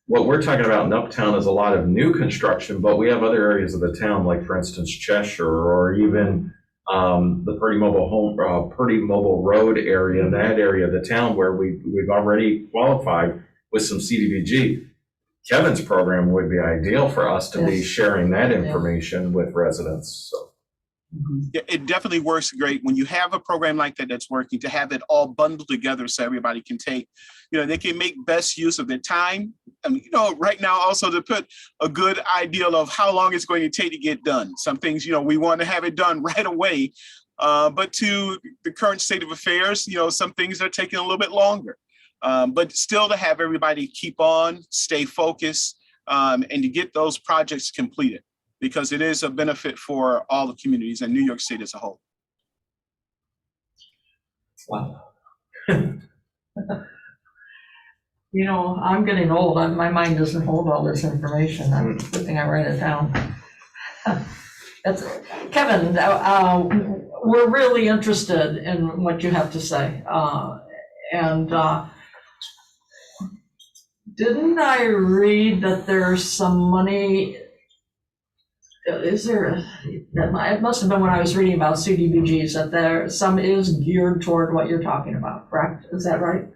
What we're talking about in Uptown is a lot of new construction, but we have other areas of the town, like for instance, Cheshire, or even the Purdy Mobile Road area, in that area of the town where we've already qualified with some CDBG. Kevin's program would be ideal for us to be sharing that information with residents. So. Yeah, it definitely works great when you have a program like that that's working, to have it all bundled together so everybody can take, you know, they can make best use of their time. And, you know, right now also to put a good idea of how long it's going to take to get done. Some things, you know, we want to have it done right away, but to the current state of affairs, you know, some things are taking a little bit longer, but still to have everybody keep on, stay focused, and to get those projects completed, because it is a benefit for all the communities and New York State as a whole. Wow. You know, I'm getting old. My mind doesn't hold all this information. That's a good thing I write it down. That's Kevin, we're really interested in what you have to say. Didn't I read that there's some money? Is there, it must have been when I was reading about CDBGs, that there some is geared toward what you're talking about, correct? Is that right?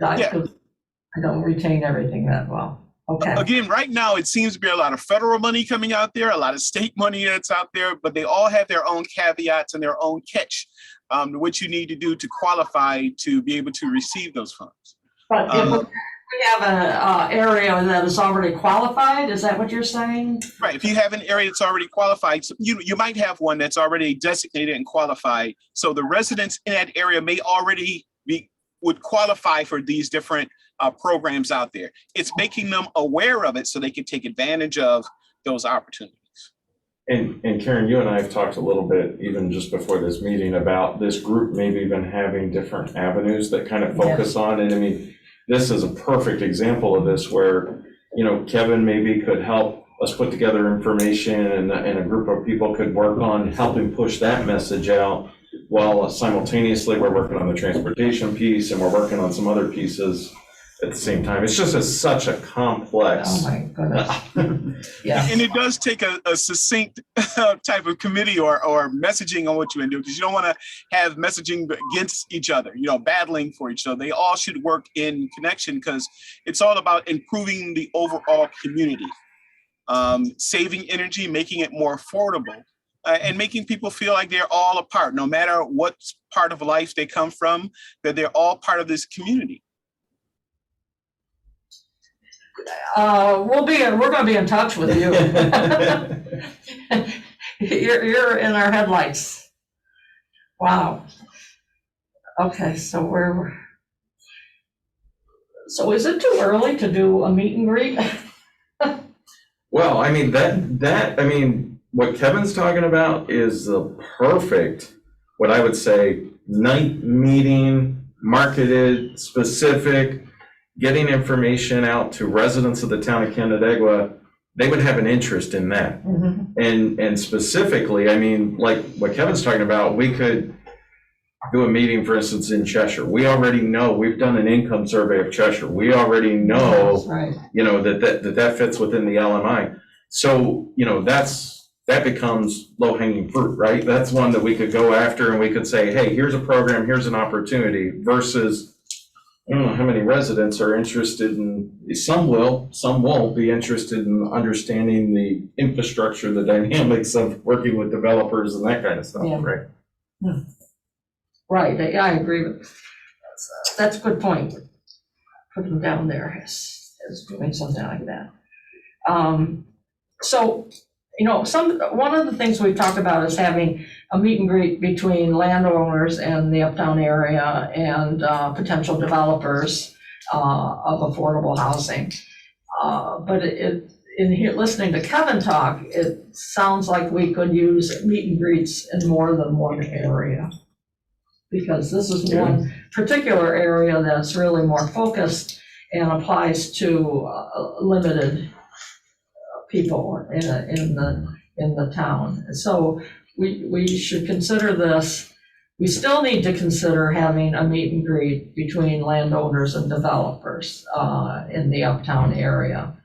I don't retain everything that well. Okay. Again, right now, it seems to be a lot of federal money coming out there, a lot of state money that's out there, but they all have their own caveats and their own catch, what you need to do to qualify to be able to receive those funds. But if we have an area that is already qualified, is that what you're saying? Right. If you have an area that's already qualified, you might have one that's already designated and qualified. So the residents in that area may already would qualify for these different programs out there. It's making them aware of it so they can take advantage of those opportunities. And Karen, you and I have talked a little bit, even just before this meeting, about this group maybe even having different avenues that kind of focus on. And I mean, this is a perfect example of this where, you know, Kevin maybe could help us put together information and a group of people could work on helping push that message out while simultaneously we're working on the transportation piece and we're working on some other pieces at the same time. It's just such a complex. Oh my goodness. Yeah. And it does take a succinct type of committee or messaging on what you want to do, because you don't want to have messaging against each other, you know, battling for each other. They all should work in connection because it's all about improving the overall community, saving energy, making it more affordable, and making people feel like they're all a part, no matter what part of life they come from, that they're all part of this community. We're gonna be in touch with you. You're in our headlights. Wow. Okay, so is it too early to do a meet and greet? Well, I mean, I mean, what Kevin's talking about is the perfect, what I would say, night meeting, marketed, specific, getting information out to residents of the town of Canandaigua. They would have an interest in that. Mm-hmm. And specifically, I mean, like what Kevin's talking about, we could do a meeting, for instance, in Cheshire. We already know, we've done an income survey of Cheshire. We already know, right, you know, that fits within the LMI. So, you know, that becomes low-hanging fruit, right? That's one that we could go after and we could say, hey, here's a program, here's an opportunity, versus I don't know how many residents are interested in, some will, some won't be interested in understanding the infrastructure, the dynamics of working with developers and that kind of stuff, right? Right, I agree with, that's a good point. Put them down there as doing something like that. So, you know, one of the things we've talked about is having a meet and greet between landowners in the uptown area and potential developers of affordable housing. But in here, listening to Kevin talk, it sounds like we could use meet and greets in more than one area. Because this is one particular area that's really more focused and applies to limited people in the town. So we should consider this. We still need to consider having a meet and greet between landowners and developers in the uptown area.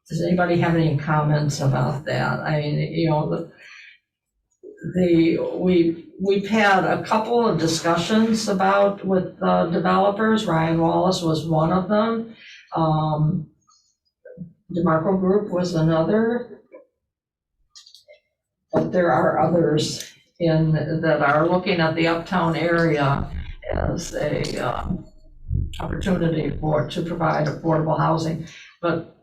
Does anybody have any comments about that? I mean, you know, we've had a couple of discussions with developers. Ryan Wallace was one of them. DeMarco Group was another, but there are others that are looking at the uptown area as a opportunity to provide affordable housing. But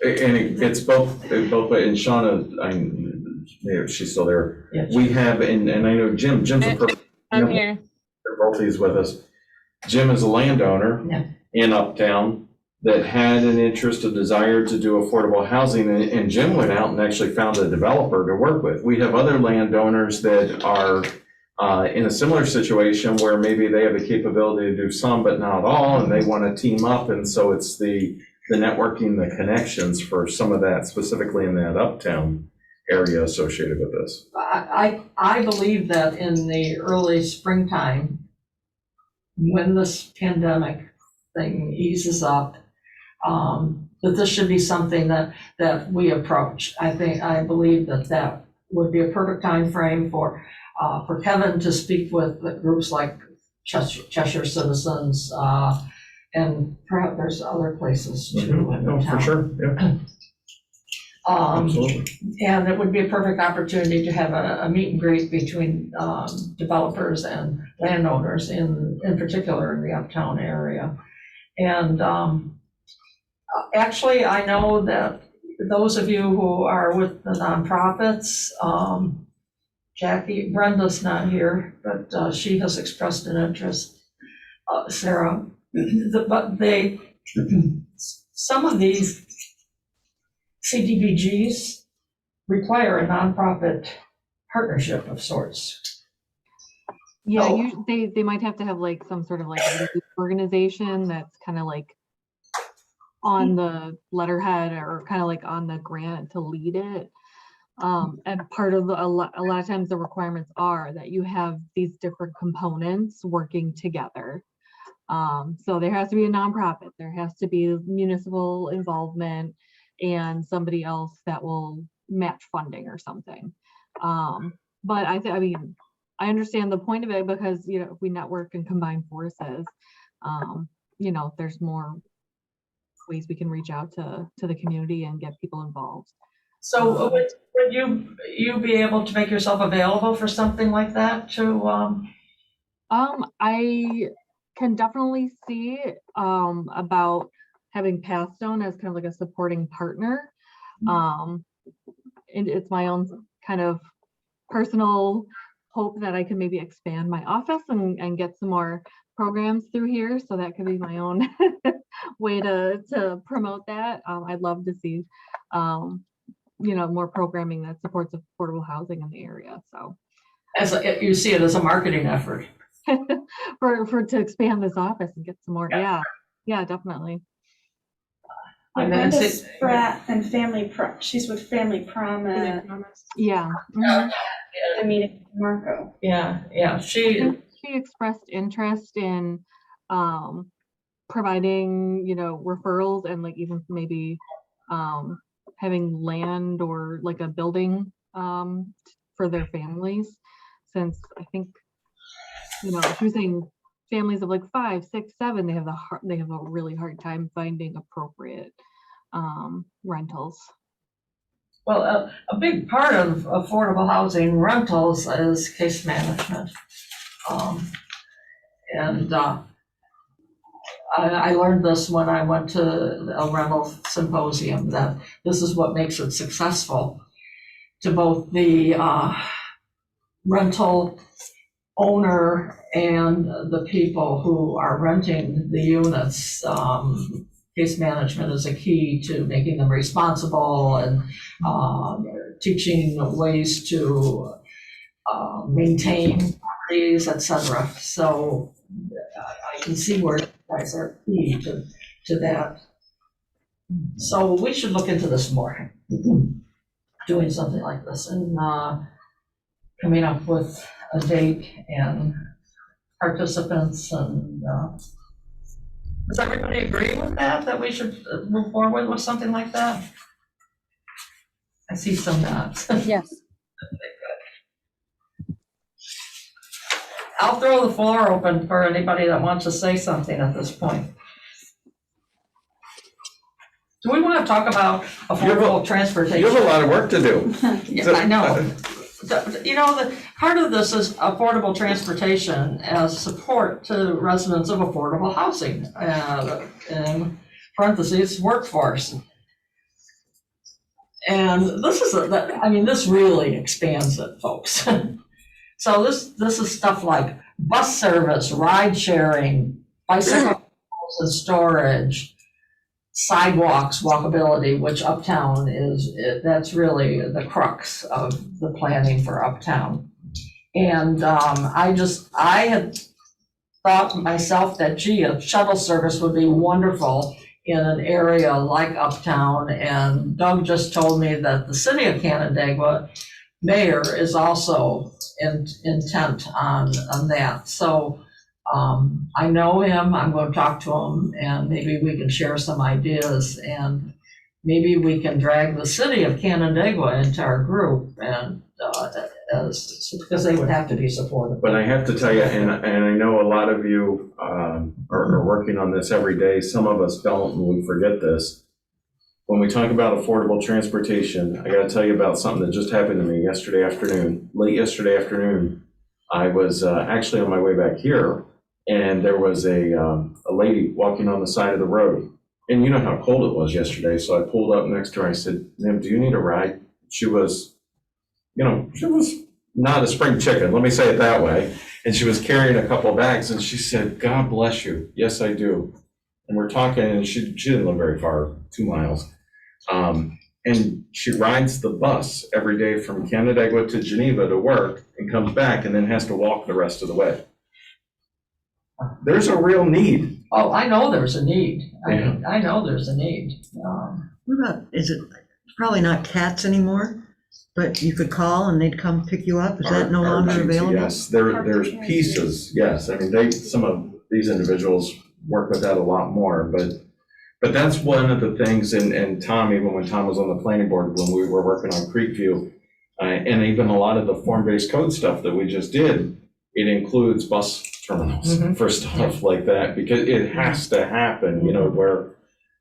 it's both ways. And Shauna, she's still there. Yeah, we have, and I know Jim's a perfect. I'm here. Both these with us. Jim is a landowner in Uptown that had an interest, a desire to do affordable housing, and Jim went out and actually found a developer to work with. We have other landowners that are in a similar situation where maybe they have the capability to do some, but not all, and they want to team up, and so it's the networking, the connections for some of that, specifically in that Uptown area associated with this. I believe that in the early springtime, when this pandemic thing eases up, that this should be something that we approach. I believe that would be a perfect time frame for Kevin to speak with the groups like Cheshire Citizens, and perhaps there's other places too in No, for town. sure, yeah, absolutely. And it would be a perfect opportunity to have a meet and greet between developers and landowners in particular in the uptown area. And actually, I know that those of you who are with the nonprofits, Brenda's not here, but she has expressed an interest, Sarah. But some of these CDBGs require a nonprofit partnership of sorts. Yeah, Oh. they might have to have like some sort of like organization that's kind of like on the letterhead or kind of like on the grant to lead it. And part of a lot of times the requirements are that you have these different components working together. So there has to be a nonprofit, there has to be municipal involvement, and somebody else that will match funding or something. But I mean, I understand the point of it because, you know, if we network and combine forces, you know, there's more ways we can reach out to the community and get people involved. So would you be able to make yourself available for something like that to? I can definitely see about having Pathstone as kind of like a supporting partner. It's my own kind of personal hope that I can maybe expand my office and get some more programs through here. So that could be my own way to promote that. I'd love to see, you know, more programming that supports affordable housing in the area. So You see it as a marketing effort. to expand this office and get some more. Yeah, definitely. And then Brenda it's- Spratt and she's with Family Promise. Yeah. Mhm. The meeting with Marco. Yeah. She expressed interest in providing, you know, referrals and like even maybe having land or like a building for their families, since I think, you know, she was saying families of like 5, 6, 7, they have a really hard time finding appropriate rentals. Well, a big part of affordable housing rentals is case management. I learned this when I went to a rental symposium, that this is what makes it successful to both the rental owner and the people who are renting the units. Case management is a key to making them responsible and teaching ways to maintain properties, etc. So I can see where you guys are key to that. So we should look into this more, doing something like this and coming up with a date and participants and does everybody agree with that we should move forward with something like that? I see some nods. Yes. I'll throw the floor open for anybody that wants to say something at this point. Do we want to talk about affordable transportation? You have a lot of work to do. Yeah, I know. You know, the part of this is affordable transportation as support to residents of affordable housing, in parentheses, workforce. And this is, this really expands it, folks. So this is stuff like bus service, ride sharing, bicycle and storage, sidewalks, walkability, which Uptown that's really the crux of the planning for Uptown. And I had thought myself that, gee, a shuttle service would be wonderful in an area like Uptown. And Doug just told me that the city of Canandaigua mayor is also intent on that. So I know him, I'm going to talk to him, and maybe we can share some ideas, and maybe we can drag the city of Canandaigua into our group and because they would have to be supported. But I have to tell you, and I know a lot of you are working on this every day. Some of us don't, and we forget this. When we talk about affordable transportation, I got to tell you about something that just happened to me late yesterday afternoon. I was actually on my way back here, and there was a lady walking on the side of the road. And you know how cold it was yesterday, so I pulled up next to her. I said, "Ma'am, do you need a ride?" She was not a spring chicken, let me say it that way. And she was carrying a couple of bags, and she said, "God bless you." "Yes, I do." And we're talking, and she didn't live very far, 2 miles. And she rides the bus every day from Canandaigua to Geneva to work and comes back and then has to walk the rest of the way. There's a real need. Oh, I know there's a need. I know there's a need. What about, is it probably not CATS anymore, but you could call and they'd come pick you up? Is that no longer available? Yes, there's pieces, yes. I mean, some of these individuals work with that a lot more, but that's one of the things, and Tom, even when Tom was on the planning board, when we were working on Creekview, and even a lot of the form-based code stuff that we just did, it includes bus terminals for stuff like that, because it has to happen,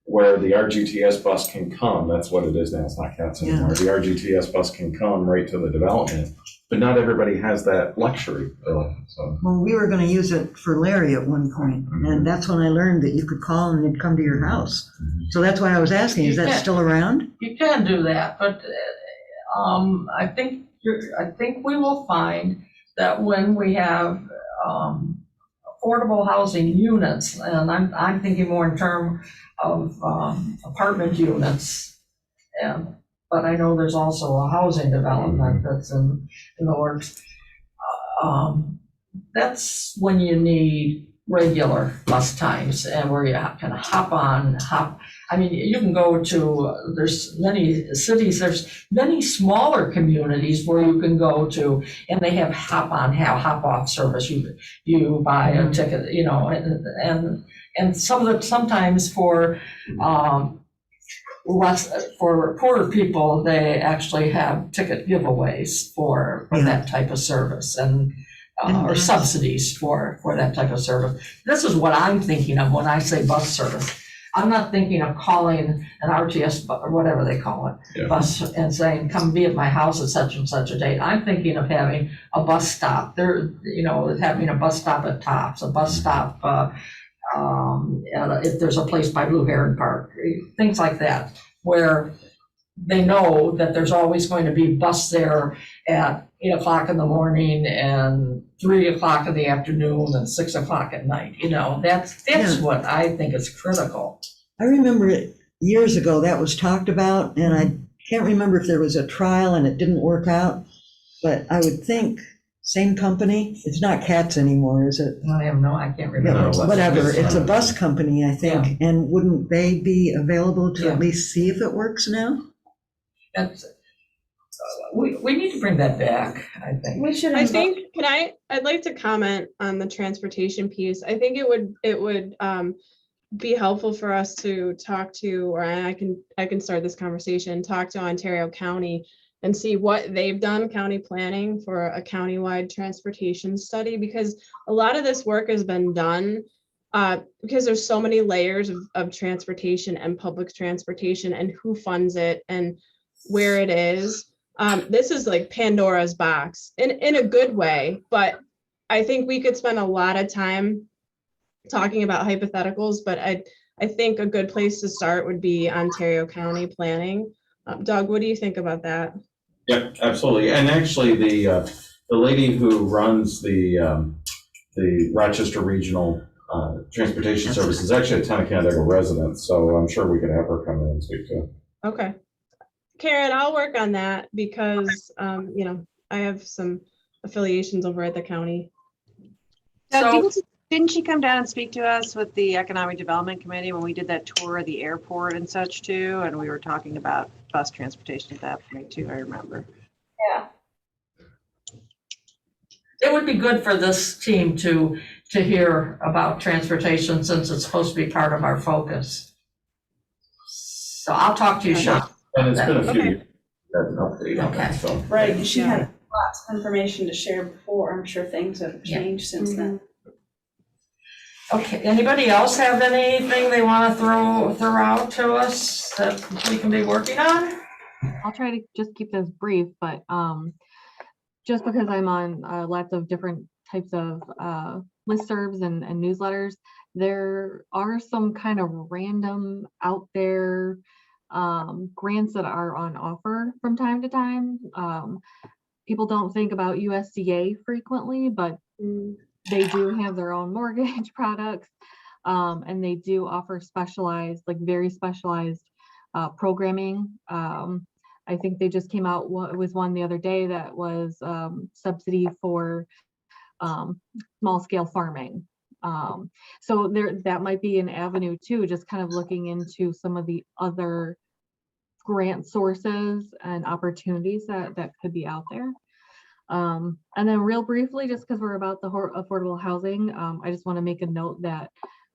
where the RGTS bus can come. That's what it is now, it's not CATS anymore. The RGTS bus can come right to the development, but not everybody has that luxury. So. Well, we were going to use it for Larry at one point, and that's when I learned that you could call and they'd come to your house. So that's why I was asking, is that still around? You can do that, but I think we will find that when we have affordable housing units, and I'm thinking more in terms of apartment units, but I know there's also a housing development that's in the works. That's when you need regular bus times and where you can hop. I mean, you can go to, there's many cities, there's many smaller communities where you can go to, and they have hop off service. You buy a ticket, and sometimes for poorer people, they actually have ticket giveaways for that type of service, and or subsidies for that type of service. This is what I'm thinking of when I say bus service. I'm not thinking of calling an RTS or whatever they call it, bus, and saying, "Come be at my house at such and such a date." I'm thinking of having a bus stop there, having a bus stop at Tops, a bus stop if there's a place by Blue Heron Park, things like that, where they know that there's always going to be bus there at 8 o'clock in the morning and 3 o'clock in the afternoon and 6 o'clock at night. That's what I think is critical. I remember it years ago that was talked about, and I can't remember if there was a trial and it didn't work out, but I would think same company. It's not CATS anymore, is it? I can't remember. Whatever, it's a bus company, I think, and wouldn't they be available to at least see if it works now? We need to bring that back, I think. We should. I'd like to comment on the transportation piece. I think it would be helpful for us to talk to, or I can start this conversation, talk to Ontario County and see what they've done, county planning for a countywide transportation study, because a lot of this work has been done because there's so many layers of transportation and public transportation and who funds it and where it is. This is like Pandora's box in a good way, but I think we could spend a lot of time talking about hypotheticals, but I think a good place to start would be Ontario County planning. Doug, what do you think about that? Yeah, absolutely. And actually the lady who runs the Rochester Regional Transportation Service is actually a town of Canandaigua resident, so I'm sure we could have her come in and speak to it. Okay. Karen, I'll work on that because, I have some affiliations over at the county. Didn't she come down and speak to us with the Economic Development Committee when we did that tour of the airport and such too? And we were talking about bus transportation at that point too, I remember. Yeah. It would be good for this team to hear about transportation since it's supposed to be part of our focus. So I'll talk to you, Sean. And it's been a few years. That's an update. Okay. So. Right, she had lots of information to share before. I'm sure things have Yeah. changed since then. Okay, anybody else have anything they want to throw out to us that we can be working on? I'll try to just keep this brief, but just because I'm on lots of different types of listservs and newsletters, there are some kind of random out there grants that are on offer from time to time. People don't think about USDA frequently, but they do have their own mortgage products, and they do offer specialized, like very specialized programming. I think they just came out with one the other day that was subsidy for small scale farming. So that might be an avenue too, just kind of looking into some of the other grant sources and opportunities that could be out there. And then real briefly, just because we're about the affordable housing, I just want to make a note that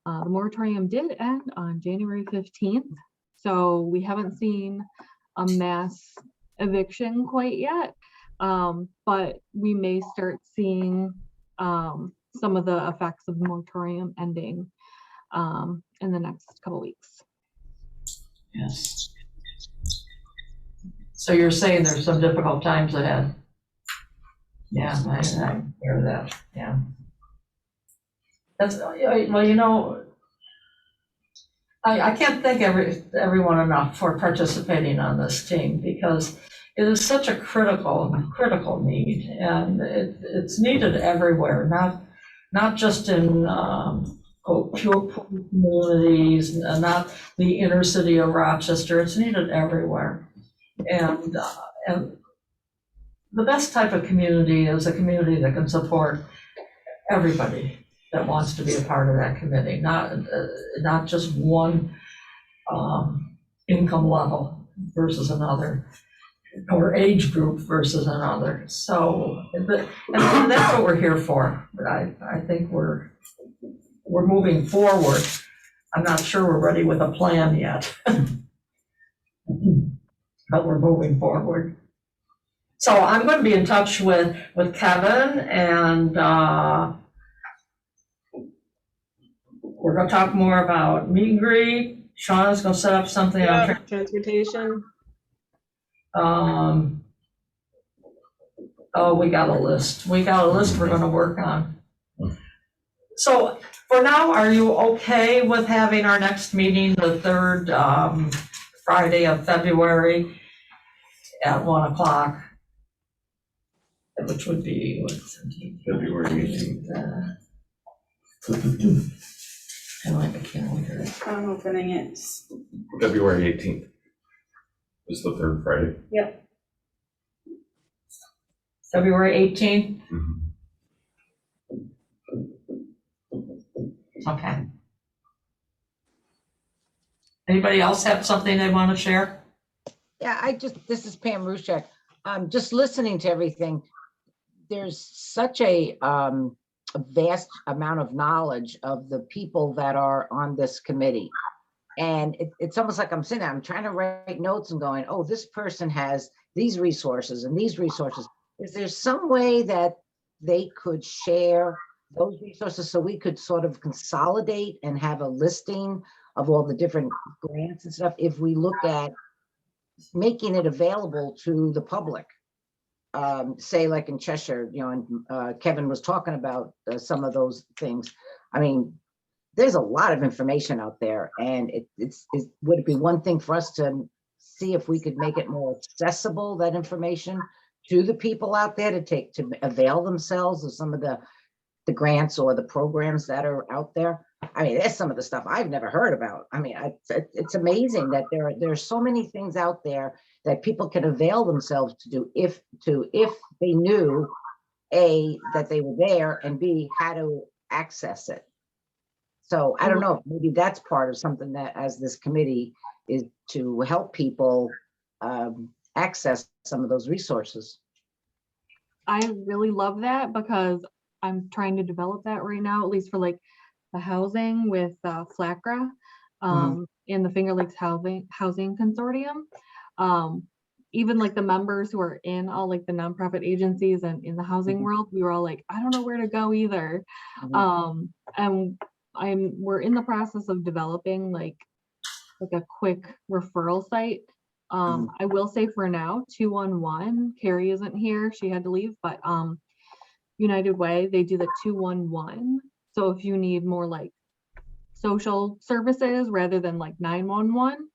the moratorium did end on January 15th. So we haven't seen a mass eviction quite yet, but we may start seeing some of the effects of the moratorium ending in the next couple weeks. Yes. So you're saying there's some difficult times ahead? Yeah, I hear that, yeah. That's, well, you know, I can't thank everyone enough for participating on this team, because it is such a critical need, and it's needed everywhere, not just in pure communities, not the inner city of Rochester. It's needed everywhere, and the best type of community is a community that can support everybody that wants to be a part of that committee, not just one income level versus another, or age group versus another. So, and that's what we're here for. But I think we're moving forward. I'm not sure we're ready with a plan yet, but we're moving forward. So I'm going to be in touch with Kevin, and we're going to talk more about meet and greet. Shauna's going to set up something on transportation. Oh, we got a list. We're going to work on. So for now, are you okay with having our next meeting the third Friday of February at 1 o'clock? Which would be February 18th. I don't have a calendar. I'm opening it. February 18th is the third Friday. Yep. February 18th? Okay. Anybody else have something they want to share? Yeah, this is Pam Rushek. Just listening to everything, there's such a vast amount of knowledge of the people that are on this committee. And it's almost like I'm sitting there, I'm trying to write notes and going, oh, this person has these resources and these resources. Is there some way that they could share those resources so we could sort of consolidate and have a listing of all the different grants and stuff if we look at making it available to the public? Say like in Cheshire, you know, and Kevin was talking about some of those things. I mean, there's a lot of information out there, and would it be one thing for us to see if we could make it more accessible, that information to the people out there to avail themselves of some of the grants or the programs that are out there? I mean, there's some of the stuff I've never heard about. I mean, it's amazing that there are so many things out there that people can avail themselves to do if they knew, A, that they were there, and B, how to access it. So I don't know, maybe that's part of something that as this committee is to help people access some of those resources. I really love that, because I'm trying to develop that right now, at least for like the housing with FLACRA in the Finger Lakes Housing Consortium. even like the members who are in all like the nonprofit agencies and in the housing world, we were all like, I don't know where to go either. And we're in the process of developing like a quick referral site. I will say for now, 211, Carrie isn't here, she had to leave, but United Way, they do the 211. So if you need more like social services rather than like 911,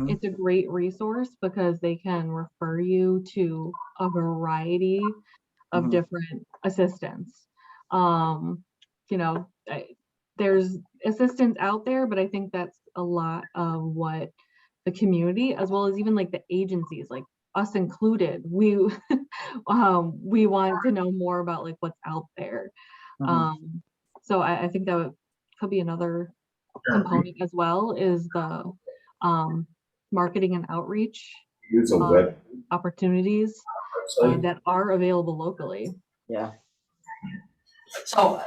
it's a great resource because they can refer you to a variety of different assistants. You know, there's assistance out there, but I think that's a lot of what the community, as well as even like the agencies, like us included, we we want to know more about like what's out there. So I think that could be another component as well, is the marketing and outreach Use a web opportunities website. that are available locally. Yeah. So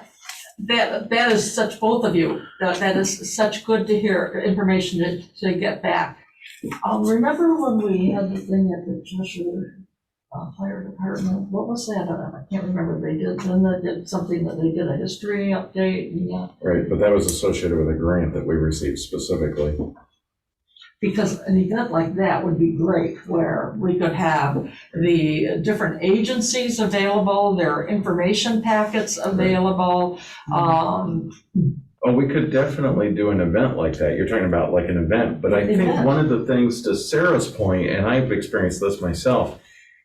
that is such, both of you, that is such good to hear, information to get back. Remember when we had the thing at the Cheshire Fire Department? What was that? I can't remember. They did something that they did a history update. And, Right, but that was associated with a grant that we received specifically. because an event like that would be great, where we could have the different agencies available, their information packets available. Oh, we could definitely do an event like that. You're talking about like an event, but I think Event. one of the things, to Sarah's point, and I've experienced this myself,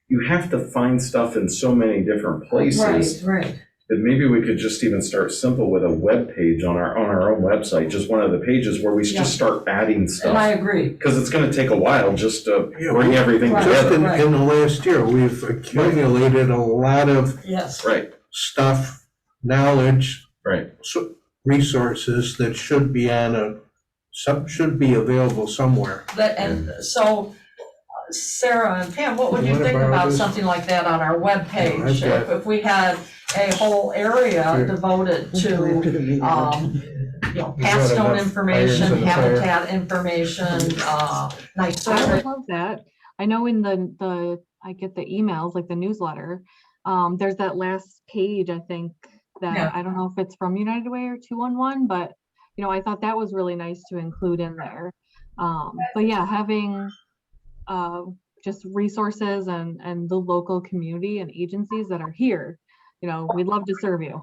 you have to find stuff in so many different places Right. that maybe we could just even start simple with a web page on our own website, just one of the pages where we just start adding And I stuff. agree. Because it's going to take a while just to bring everything Right. Just together. in the last year, we've accumulated a lot of Yes. Right, stuff, knowledge, right. resources that should be should be available somewhere. And so, Sarah and Pam, what would you What think about about this? something like that on our webpage? Yeah, I've got- If we had a whole area Sure. devoted to, to. Pat Stone enough information, irons in the fire. habitat information, nice I survey. would love that. I know in the I get the emails, like the newsletter, there's that last page, I think, that Yeah. I don't know if it's from United Way or 211, but I thought that was really nice to include in there. But yeah, having just resources and the local community and agencies that are here, we'd love to serve you.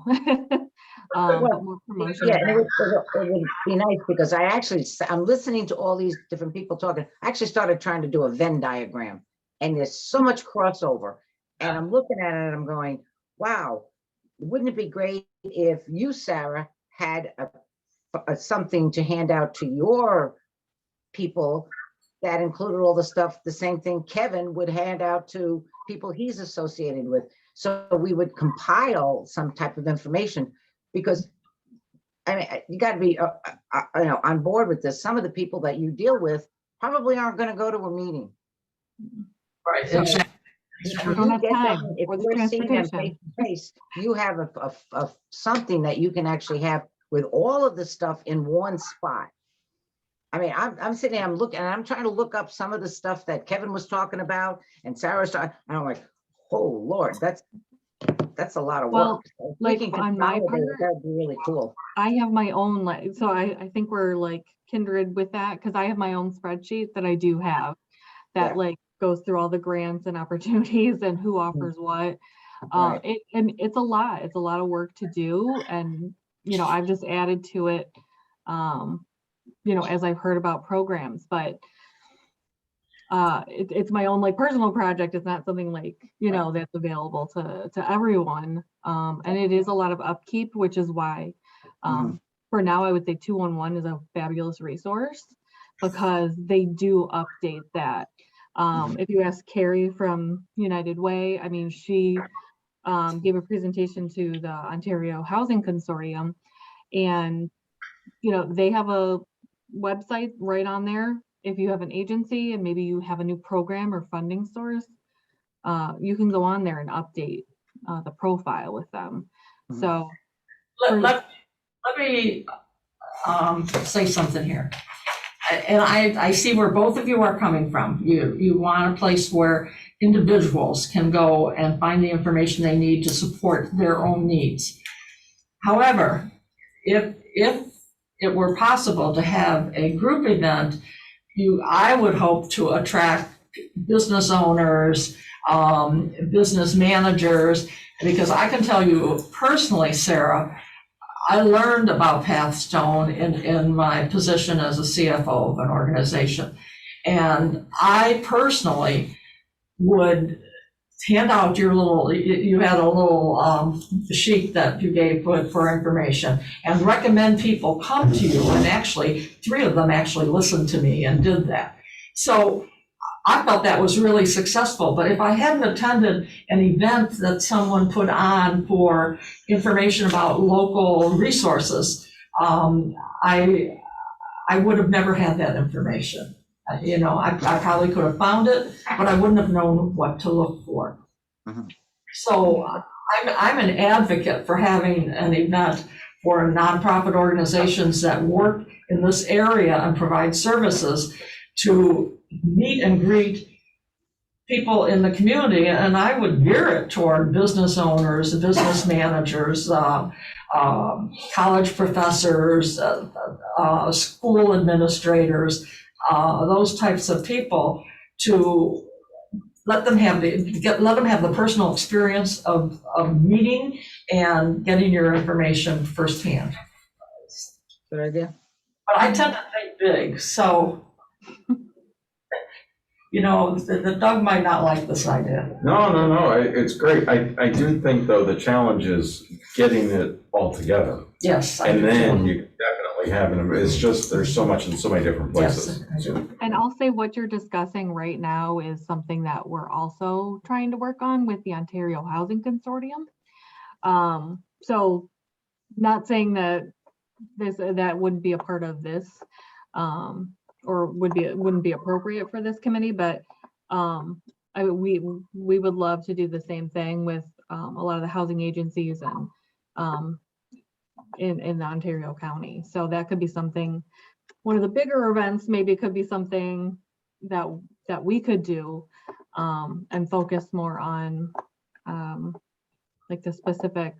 But more promotion. Yeah, and it would be nice, because I'm listening to all these different people talking. I actually started trying to do a Venn diagram, and there's so much crossover. And I'm looking at it and I'm going, wow, wouldn't it be great if you, Sarah, had something to hand out to your people that included all the stuff, the same thing Kevin would hand out to people he's associated with. So we would compile some type of information, because I mean, you got to be on board with this. Some of the people that you deal with probably aren't going to go to a meeting. Right. So, exactly. We don't have time, if or the we're seeing them face transportation. to face, you have a something that you can actually have with all of the stuff in one spot. I mean, I'm sitting there, I'm looking, and I'm trying to look up some of the stuff that Kevin was talking about and Sarah's talking, and I'm like, oh Lord, that's a lot of Well, work. So if we like, can on my consolidate it, part- that'd be really cool. I have my own, like, so I think we're like kindred with that, because I have my own spreadsheet that I do have that Yeah. like goes through all the grants and opportunities and who offers what. Right. It's a lot. It's a lot of work to do, and I've just added to it, as I've heard about programs, but it's my own like personal project. It's not something like that's available to everyone, and it is a lot of upkeep, which is why for now I would say 211 is a fabulous resource, because they do update that. If you ask Carrie from United Way, I mean, she gave a presentation to the Ontario Housing Consortium, and they have a website right on there. If you have an agency and maybe you have a new program or funding source, you can go on there and update the profile with them. So Let me say something here. and I see where both of you are coming from. You want a place where individuals can go and find the information they need to support their own needs. However, if it were possible to have a group event, I would hope to attract business owners, business managers, because I can tell you personally, Sarah, I learned about Pathstone in my position as a CFO of an organization. And I personally would hand out you had a little sheet that you gave for information and recommend people come to you. And actually, 3 of them actually listened to me and did that. So I felt that was really successful. But if I hadn't attended an event that someone put on for information about local resources, I would have never had that information. I probably could have found it, but I wouldn't have known what to look for. Mhm. So I'm an advocate for having an event for nonprofit organizations that work in this area and provide services to meet and greet people in the community. And I would gear it toward business owners, business managers, college professors, school administrators, those types of people, to let them have the personal experience of meeting and getting your information firsthand. Good idea. But I tend to think big, so the Doug might not like this idea. No, it's great. I do think, though, the challenge is getting it all together. Yes. I And do then too. you definitely have it. It's just, there's so much in so many different places. Yes, I do. And I'll say what you're discussing right now is something that we're also trying to work on with the Ontario Housing Consortium. So not saying that that wouldn't be a part of this, or wouldn't be appropriate for this committee, but we would love to do the same thing with a lot of the housing agencies and in Ontario County. So that could be something, one of the bigger events maybe could be something that we could do and focus more on like the specific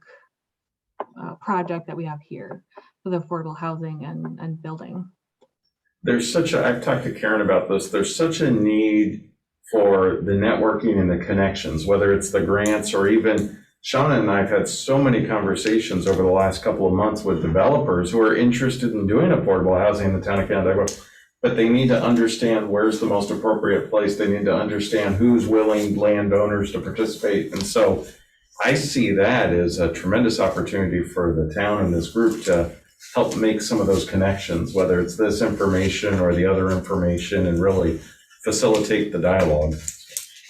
project that we have here for the affordable housing and building. I've talked to Karen about this, there's such a need for the networking and the connections, whether it's the grants or even Shauna and I have had so many conversations over the last couple of months with developers who are interested in doing affordable housing in the town of Canandaigua, but they need to understand where's the most appropriate place. They need to understand who's willing landowners to participate. And so I see that as a tremendous opportunity for the town and this group to help make some of those connections, whether it's this information or the other information, and really facilitate the dialogue.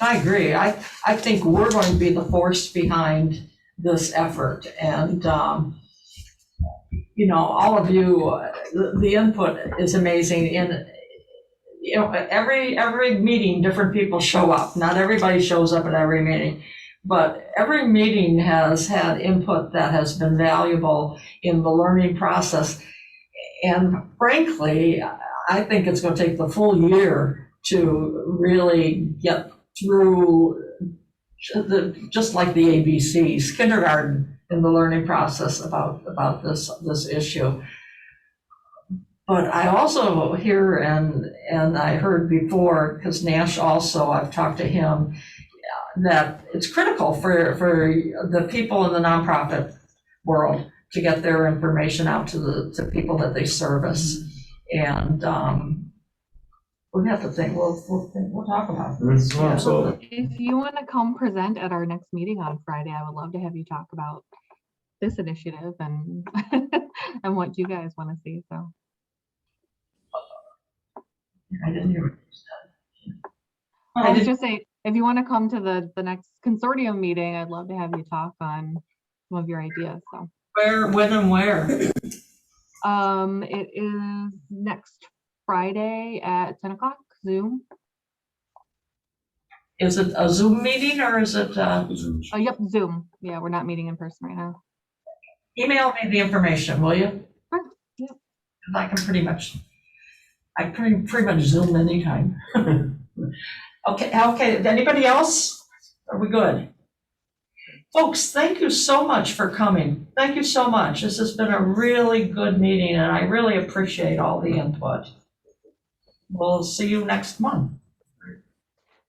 I agree. I think we're going to be the force behind this effort. And, all of you, the input is amazing. And, every meeting, different people show up. Not everybody shows up at every meeting, but every meeting has had input that has been valuable in the learning process. And frankly, I think it's going to take the full year to really get through just like the ABCs, kindergarten in the learning process about this issue. But I also hear, and I heard before, because Nash also, I've talked to him, that it's critical for the people in the nonprofit world to get their information out to people that they service. And we have to think, we'll talk about this. Mm-hmm. Absolutely. If you want to come present at our next meeting on Friday, I would love to have you talk about this initiative and and what you guys want to see. So I didn't hear what you said. I was just saying, if you want to come to the next consortium meeting, I'd love to have you talk on some of your ideas. So Where, when, and where? it is next Friday at 10 o'clock, Zoom. Is it a Zoom meeting or is it? Oh, yep, Zoom. Yeah, we're not meeting in person right now. Email me the information, will you? Sure, yep. 'Cause I can pretty much I pretty much Zoom anytime. Okay, anybody else? Are we good? Folks, thank you so much for coming. Thank you so much. This has been a really good meeting, and I really appreciate all the input. We'll see you next month.